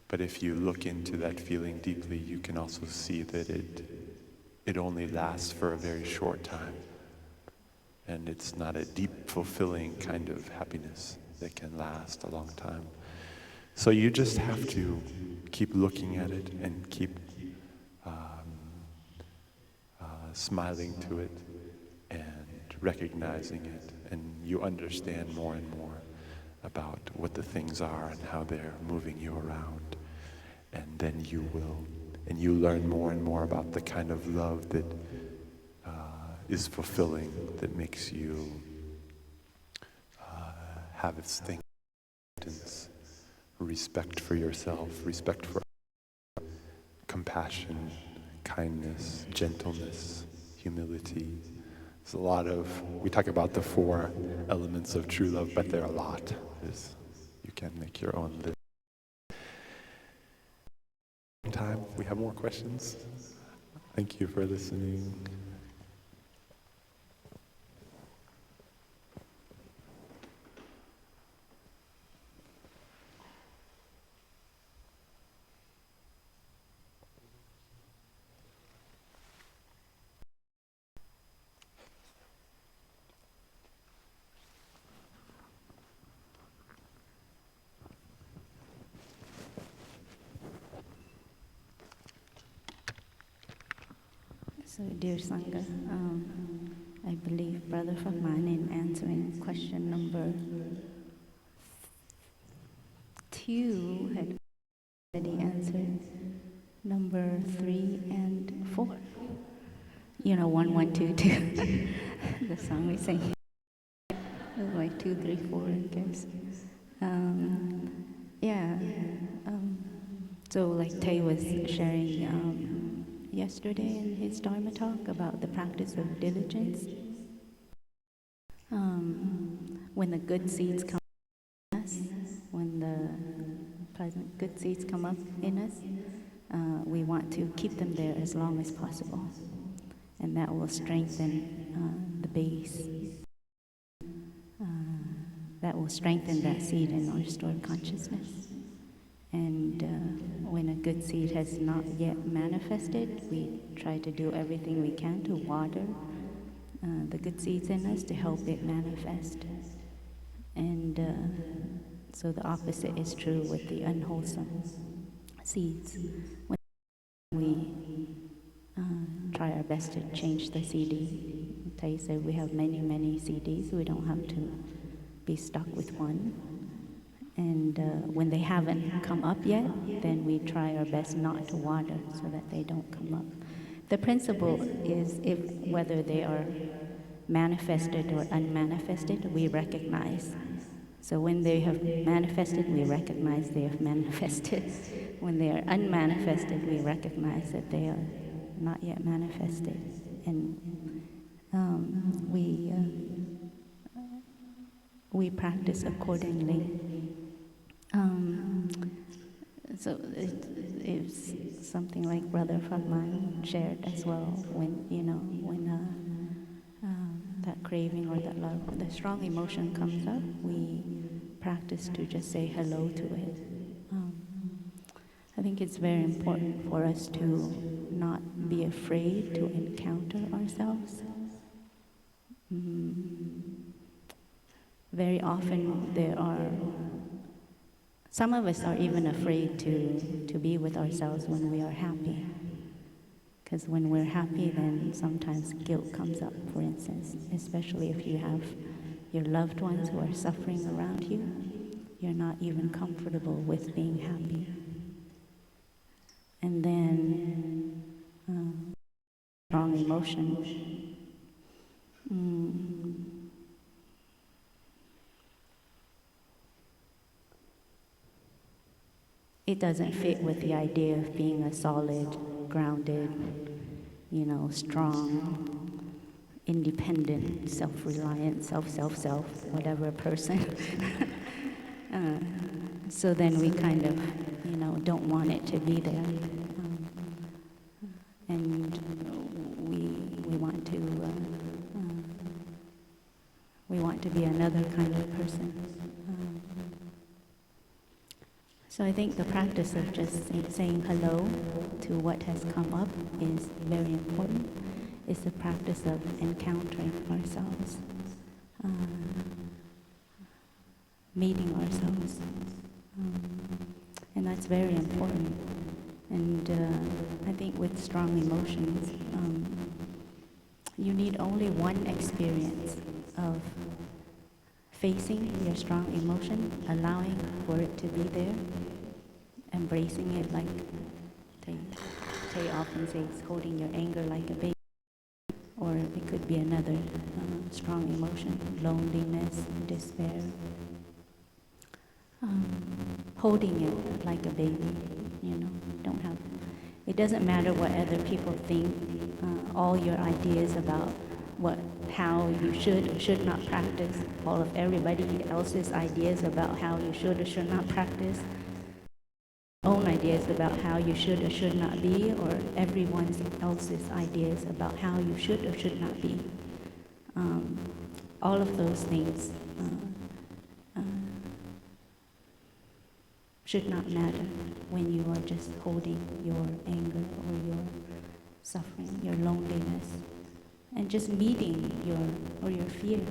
But if you look into that feeling deeply, you can also see that it only lasts for a very short time. And it's not a deep, fulfilling kind of happiness that can last a long time. So you just have to keep looking at it and keep smiling to it and recognizing it, and you understand more and more about what the things are and how they're moving you around. And then you learn more and more about the kind of love that is fulfilling, that makes you have its thing, respect for yourself, respect for compassion, kindness, gentleness, humility. There's a lot we talk about the 4 elements of true love, but there are a lot. You can make your own list. Time, we have more questions. Thank you for listening. So, dear Sangha, I believe Brother Fahman, in answering question number 2, had already answered number 3 and 4. 1, 1, 2, 2. The song we sing. Like 2, 3, 4, I guess. So like Tay was sharing, yesterday in his Dharma talk about the practice of diligence. When the good seeds come in us, when the pleasant good seeds come up in us, we want to keep them there as long as possible. And that will strengthen the base. That will strengthen that seed in our stored consciousness. And when a good seed has not yet manifested, we try to do everything we can to water the good seeds in us to help it manifest. And so the opposite is true with the unwholesome seeds. When we try our best to change the CD, Tai said we have many, many CDs. We don't have to be stuck with one. And when they haven't come up yet, then we try our best not to water so that they don't come up. The principle is whether they are manifested or unmanifested, we recognize. So when they have manifested, we recognize they have manifested. When they are unmanifested, we recognize that they are not yet manifested. And we practice accordingly. So it's something like Brother Fadman shared as well. When that craving or that love, the strong emotion comes up, we practice to just say hello to it. I think it's very important for us to not be afraid to encounter ourselves. Very often some of us are even afraid to be with ourselves when we are happy. Because when we're happy, then sometimes guilt comes up, for instance, especially if you have your loved ones who are suffering around you. You're not even comfortable with being happy. And then strong emotion. It doesn't fit with the idea of being a solid, grounded, strong, independent, self-reliant, self, whatever person. So then we kind of, don't want it to be there. And we want to be another kind of person. So I think the practice of just saying hello to what has come up is very important. It's the practice of encountering ourselves, meeting ourselves. And that's very important. And I think with strong emotions, you need only one experience of facing your strong emotion, allowing for it to be there, embracing it like Tay often says, holding your anger like a baby. Or it could be another strong emotion, loneliness, despair. Holding it like a baby, it doesn't matter what other people think, all your ideas about how you should or should not practice, all of everybody else's ideas about how you should or should not practice, own ideas about how you should or should not be, or everyone else's ideas about how you should or should not be. All of those things should not matter when you are just holding your anger or your suffering, your loneliness, and just meeting your fear,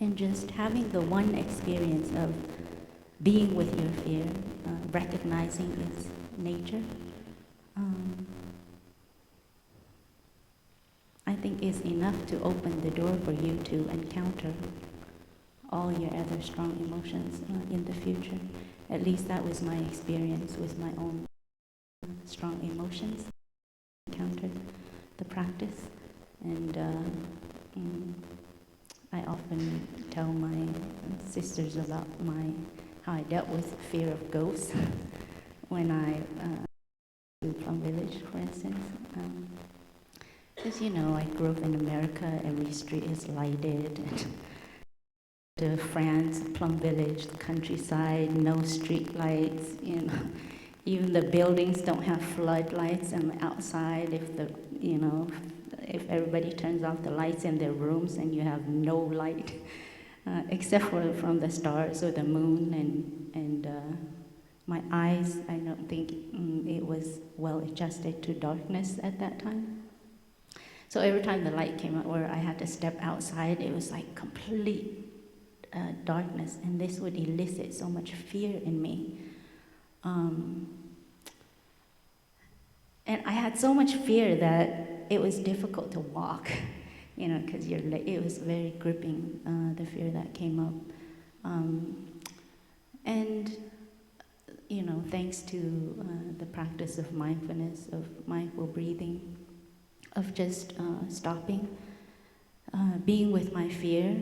and just having the one experience of being with your fear, recognizing its nature, I think is enough to open the door for you to encounter all your other strong emotions in the future. At least that was my experience with my own strong emotions. Encountered the practice, and I often tell my sisters about how I dealt with fear of ghosts when I to Plum Village, for instance. Because, you know, I grew up in America, every street is lighted. And to France, Plum Village, the countryside, no street lights, you know. Even the buildings don't have floodlights on the outside. If the, you know, if everybody turns off the lights in their rooms and you have no light, except for from the stars or the moon, and my eyes, I don't think it was well adjusted to darkness at that time. So every time the light came out or I had to step outside, it was like complete darkness, and this would elicit so much fear in me. And I had so much fear that it was difficult to walk, you know, because it was very gripping, the fear that came up. And, you know, thanks to the practice of mindfulness, of mindful breathing, of just stopping, being with my fear,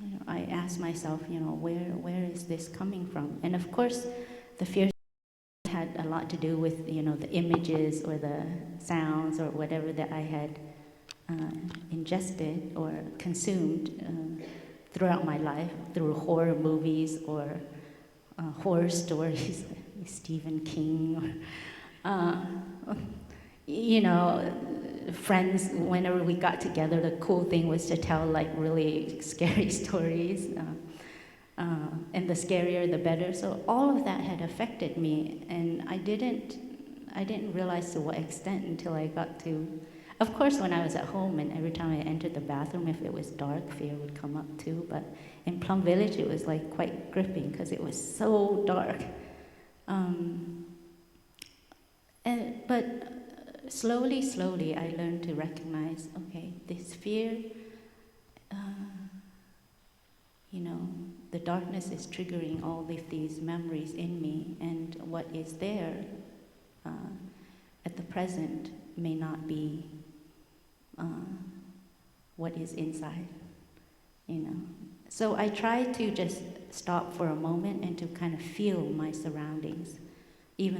you know, I asked myself, you know, where is this coming from? And of course, the fear had a lot to do with, you know, the images or the sounds or whatever that I had ingested or consumed throughout my life, through horror movies or horror stories, like Stephen King, or, you know, friends, whenever we got together, the cool thing was to tell like really scary stories, and the scarier the better. So all of that had affected me, and I didn't realize to what extent until I got to, of course, when I was at home and every time I entered the bathroom, if it was dark, fear would come up too. But in Plum Village, it was like quite gripping because it was so dark. But slowly, I learned to recognize, okay, this fear, you know, the darkness is triggering all of these memories in me, and what is there at the present may not be what is inside, you know. So I try to just stop for a moment and to kind of feel my surroundings, even,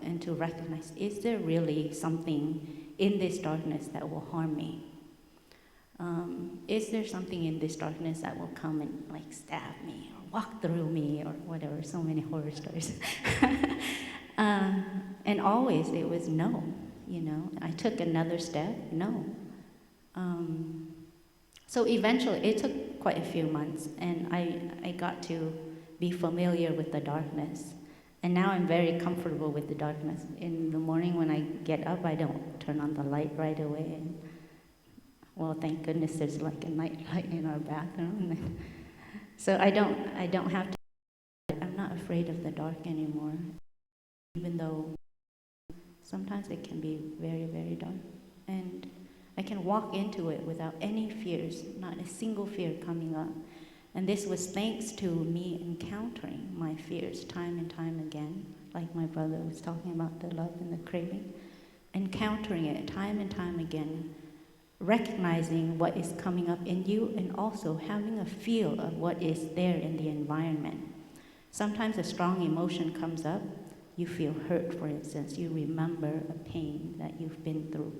and to recognize, is there really something in this darkness that will harm me? Is there something in this darkness that will come and like stab me or walk through me or whatever, so many horror stories. And always it was no, you know. I took another step, no. So eventually, it took quite a few months, and I got to be familiar with the darkness. And now I'm very comfortable with the darkness. In the morning when I get up, I don't turn on the light right away. And, well, thank goodness there's like a night light in our bathroom. So I don't have to, I'm not afraid of the dark anymore, even though sometimes it can be very, very dark. And I can walk into it without any fears, not a single fear coming up. And this was thanks to me encountering my fears time and time again, like my brother was talking about the love and the craving, encountering it time and time again, recognizing what is coming up in you and also having a feel of what is there in the environment. Sometimes a strong emotion comes up, you feel hurt, for instance, you remember a pain that you've been through.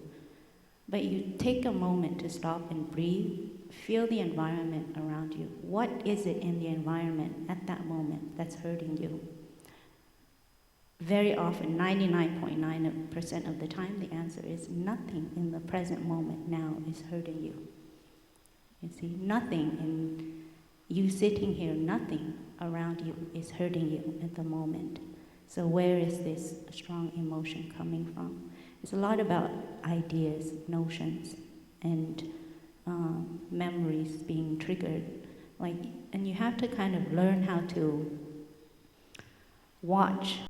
But you take a moment to stop and breathe, feel the environment around you. What is it in the environment at that moment that's hurting you? Very often, 99.9% of the time, the answer is nothing in the present moment now is hurting you. You see, nothing in you sitting here, nothing around you is hurting you at the moment. So where is this strong emotion coming from? It's a lot about ideas, notions, and memories being triggered. And you have to kind of learn how to watch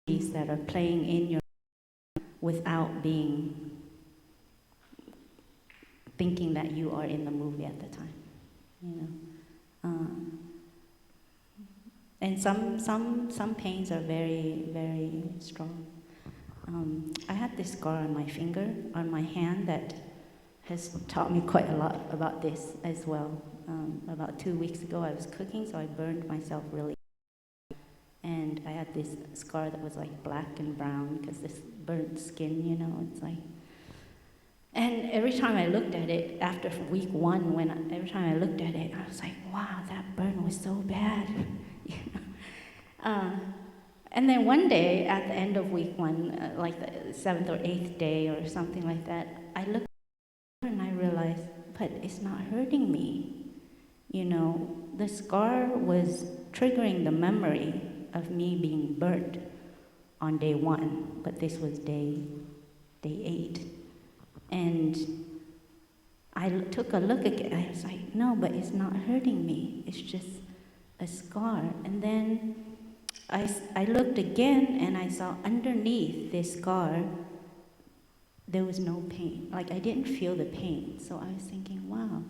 these that are playing in your without thinking that you are in the movie at the time, you know. And some pains are very, very strong. I had this scar on my finger, on my hand, that has taught me quite a lot about this as well. About 2 weeks ago, I was cooking, so I burned myself really. And I had this scar that was like black and brown because burnt skin, you know, it's like. And every time I looked at it, after week 1, every time I looked at it, I was like, wow, that burn was so bad. You know? And then one day, at the end of week 1, like the 7th or 8th day or something like that, I looked and I realized, but it's not hurting me. You know, the scar was triggering the memory of me being burnt on day 1, but this was day 8. And I took a look again, I was like, no, but it's not hurting me, it's just a scar. And then I looked again and I saw underneath this scar, there was no pain. Like, I didn't feel the pain. So I was thinking, wow,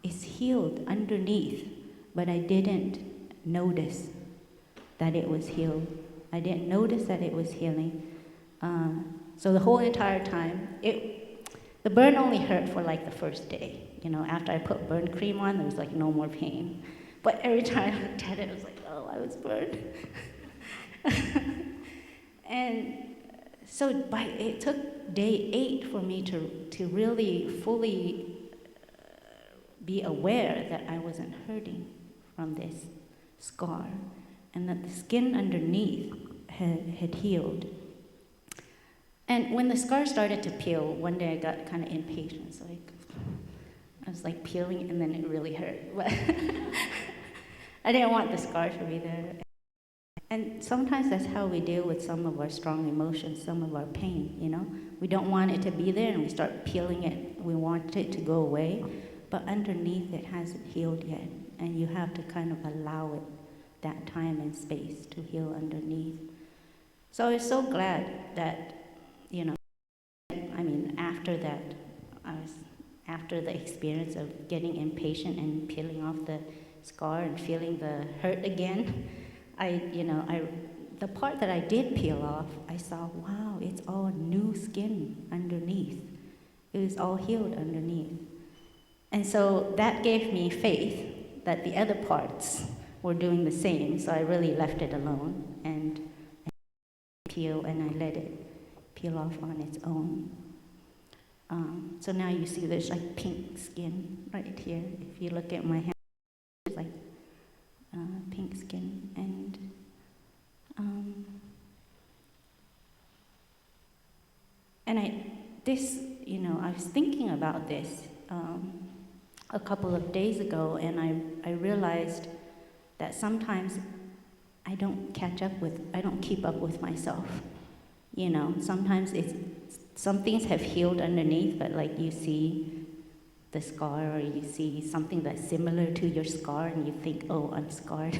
it's healed underneath, but I didn't notice that it was healed. I didn't notice that it was healing. So the whole entire time, the burn only hurt for like the first day. You know, after I put burn cream on, there was like no more pain. But every time I looked at it, I was like, oh, I was burned. And so it took day 8 for me to really fully be aware that I wasn't hurting from this scar, and that the skin underneath had healed. And when the scar started to peel, one day I got kind of impatient, so I was like peeling, and then it really hurt. But I didn't want the scar to be there. And sometimes that's how we deal with some of our strong emotions, some of our pain, you know? We don't want it to be there, and we start peeling it. We want it to go away, but underneath it hasn't healed yet, and you have to kind of allow it that time and space to heal underneath. So I was so glad that, you know, I mean, after that, after the experience of getting impatient and peeling off the scar and feeling the hurt again, the part that I did peel off, I saw, wow, it's all new skin underneath. It was all healed underneath. And so that gave me faith that the other parts were doing the same, so I really left it alone and I let it peel off on its own. So now you see there's like pink skin right here. If you look at my hand, it's like pink skin. I was thinking about this a couple of days ago, and I realized that sometimes I don't keep up with myself. You know, sometimes some things have healed underneath, but like you see the scar, or you see something that's similar to your scar, and you think, oh, I'm scarred,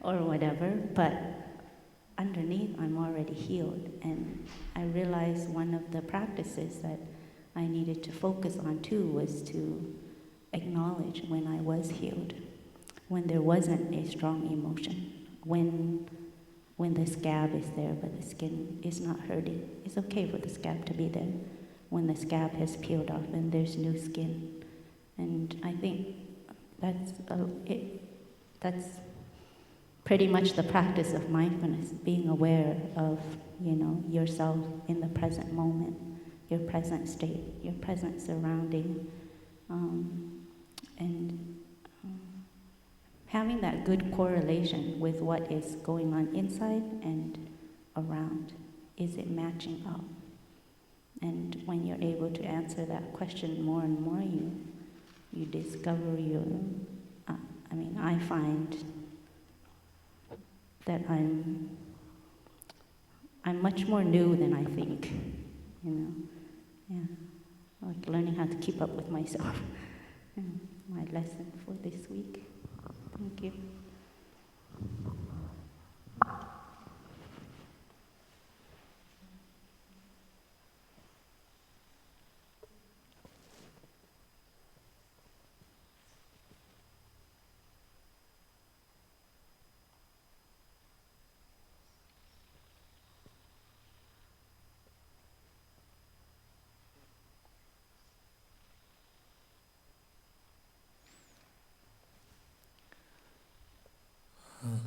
or whatever, but underneath I'm already healed. And I realized one of the practices that I needed to focus on too was to acknowledge when I was healed, when there wasn't a strong emotion, when the scab is there but the skin is not hurting. It's okay for the scab to be there when the scab has peeled off and there's new skin. And I think that's pretty much the practice of mindfulness, being aware of, yourself in the present moment, your present state, your present surrounding, and having that good correlation with what is going on inside and around. Is it matching up? And when you're able to answer that question more and more, you discover I find that I'm much more new than I think, like learning how to keep up with myself. My lesson for this week. Thank you.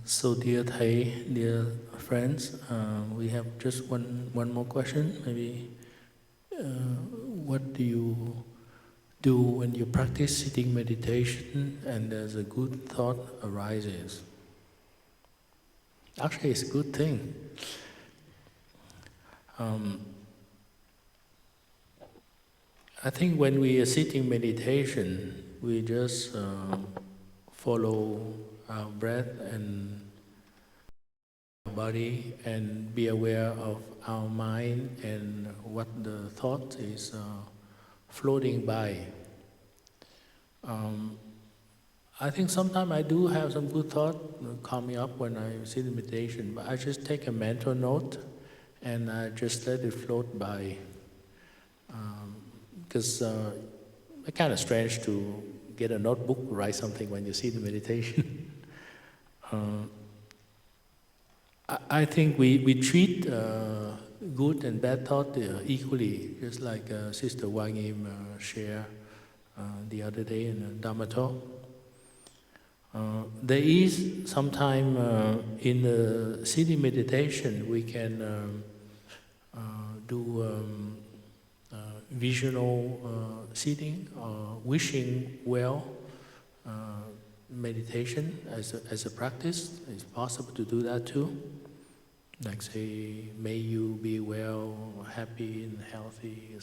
So dear Thầy, dear friends, we have just one more question. Maybe, what do you do when you practice sitting meditation and there's a good thought arises? Actually, it's a good thing. I think when we are sitting meditation, we just follow our breath and our body and be aware of our mind and what the thought is floating by. I think sometimes I do have some good thought coming up when I sit in meditation, but I just take a mental note and I just let it float by. Because it's kind of strange to get a notebook, write something when you sit in meditation. I think we treat good and bad thought equally, just like Sister Wang Yim shared the other day in the Dhamma talk. There is sometime in the sitting meditation we can do visual sitting or wishing well meditation as a practice. It's possible to do that too. Like say, may you be well, happy and healthy.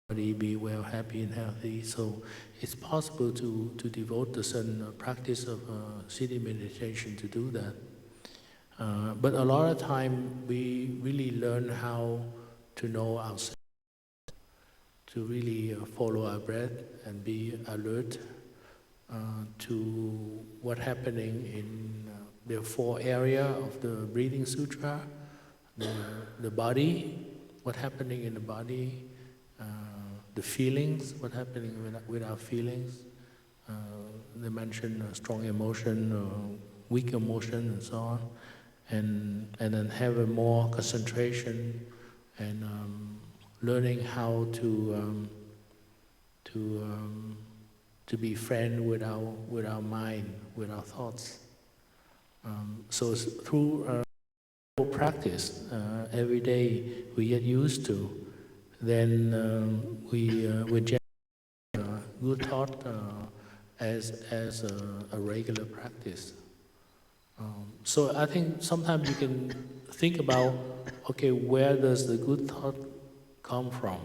Body be well, happy and healthy. So it's possible to devote the certain practice of sitting meditation to do that. But a lot of time we really learn how to know ourselves, to really follow our breath and be alert to what's happening in the 4 areas of the breathing sutra, the body, what's happening in the body, the feelings, what's happening with our feelings. They mention strong emotion, weak emotion, and so on, and then have a more concentration and learning how to be friend with our mind, with our thoughts. So through practice, every day we get used to, then we generate good thought as a regular practice. So I think sometimes you can think about, okay, where does the good thought come from?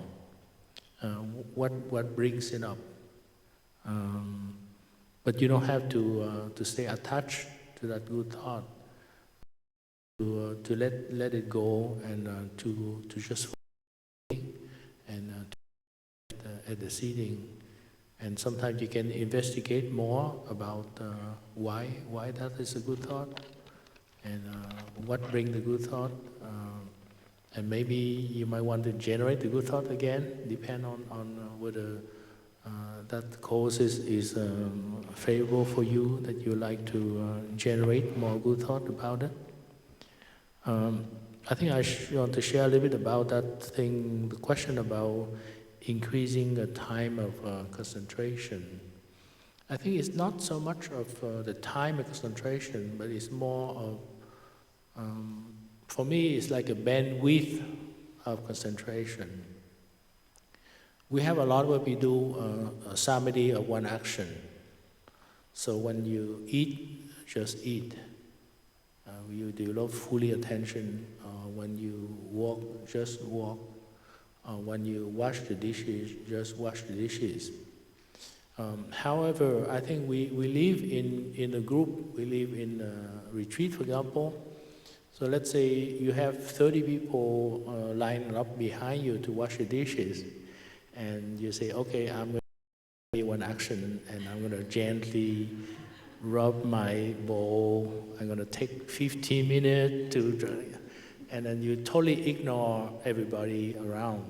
What brings it up? But you don't have to stay attached to that good thought. To let it go and to just and at the sitting. And sometimes you can investigate more about why that is a good thought and what brings the good thought. And maybe you might want to generate the good thought again, depend on whether that cause is favorable for you, that you like to generate more good thought about it. I think I want to share a little bit about that thing, the question about increasing the time of concentration. I think it's not so much of the time of concentration, but it's more of, for me, it's like a bandwidth of concentration. We have a lot where we do samadhi of one action. So when you eat, just eat. You develop fully attention. When you walk, just walk. When you wash the dishes, just wash the dishes. However, I think we live in a group, we live in a retreat, for example. So let's say you have 30 people lined up behind you to wash the dishes, and you say, okay, I'm going to do one action, and I'm going to gently rub my bowl. I'm going to take 15 minutes and then you totally ignore everybody around.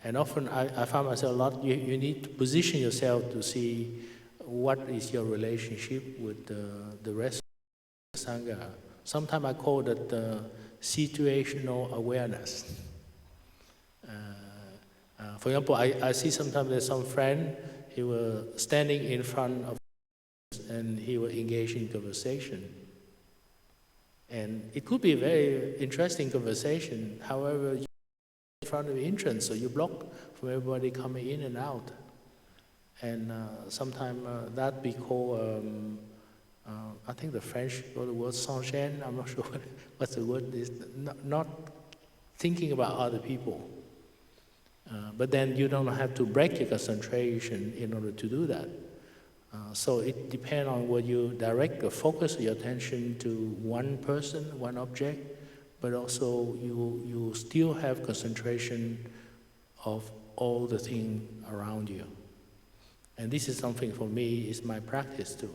And often I find myself a lot, you need to position yourself to see what is your relationship with the rest of the Sangha. Sometimes I call that situational awareness. For example, I see sometimes there's some friend, he was standing in front of and he will engage in conversation. And it could be a very interesting conversation. However, you're in front of the entrance, so you block from everybody coming in and out. And sometimes that be called, I think the French call the word sans-gêne. I'm not sure what's the word is. Not thinking about other people. But then you don't have to break your concentration in order to do that. So it depends on what you direct or focus your attention to one person, one object, but also you still have concentration of all the things around you. And this is something for me, is my practice too.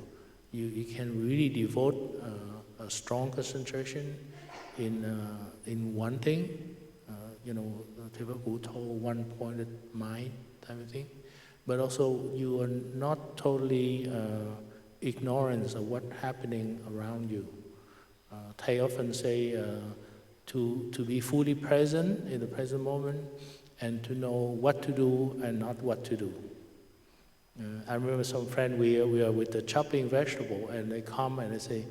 You can really devote a strong concentration in one thing. People told one-pointed mind type of thing. But also you are not totally ignorant of what's happening around you. Thầy often say to be fully present in the present moment and to know what to do and not what to do. I remember some friend, we are with the chopping vegetable, and they come and they say,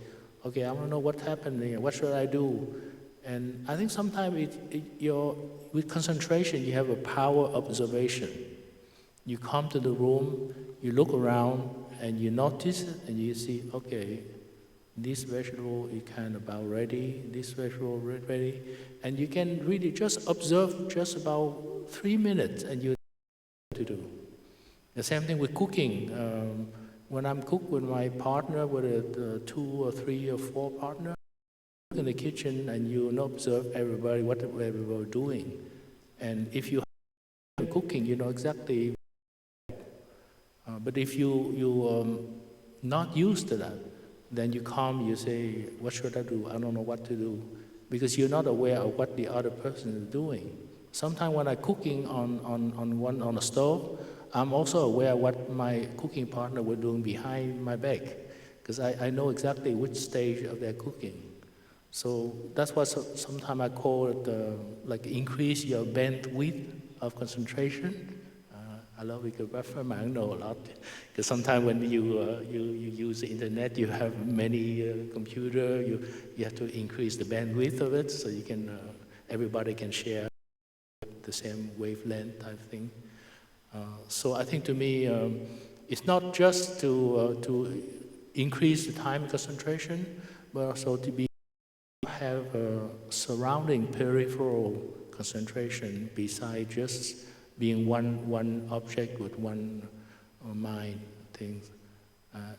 okay, I want to know what happened here, what should I do? And I think sometimes with concentration, you have a power observation. You come to the room, you look around, and you notice it, and you see, okay, this vegetable is kind of about ready, this vegetable ready, and you can really just observe just about 3 minutes, and you know what to do. The same thing with cooking. When I'm cooking with my partner, with a 2 or 3 or 4 partner, in the kitchen, and you observe everybody, what everybody doing. And if you have cooking, you know exactly. But if you not used to that, then you come, you say, what should I do? I don't know what to do. Because you're not aware of what the other person is doing. Sometimes when I'm cooking on a stove, I'm also aware of what my cooking partner was doing behind my back. Because I know exactly which stage of their cooking. So that's what sometimes I call it, like increase your bandwidth of concentration. I love because I know a lot. Because sometimes when you use the internet, you have many computers. You have to increase the bandwidth of it so you can everybody can share the same wavelength type thing. So I think to me, it's not just to increase the time concentration, but also to have a surrounding peripheral concentration beside just being one object with one mind things.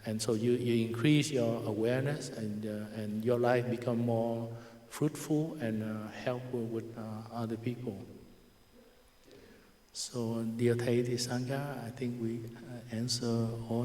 And so you increase your awareness, and your life become more fruitful and helpful with other people. So dear Thầy, dear Sangha, I think we answer all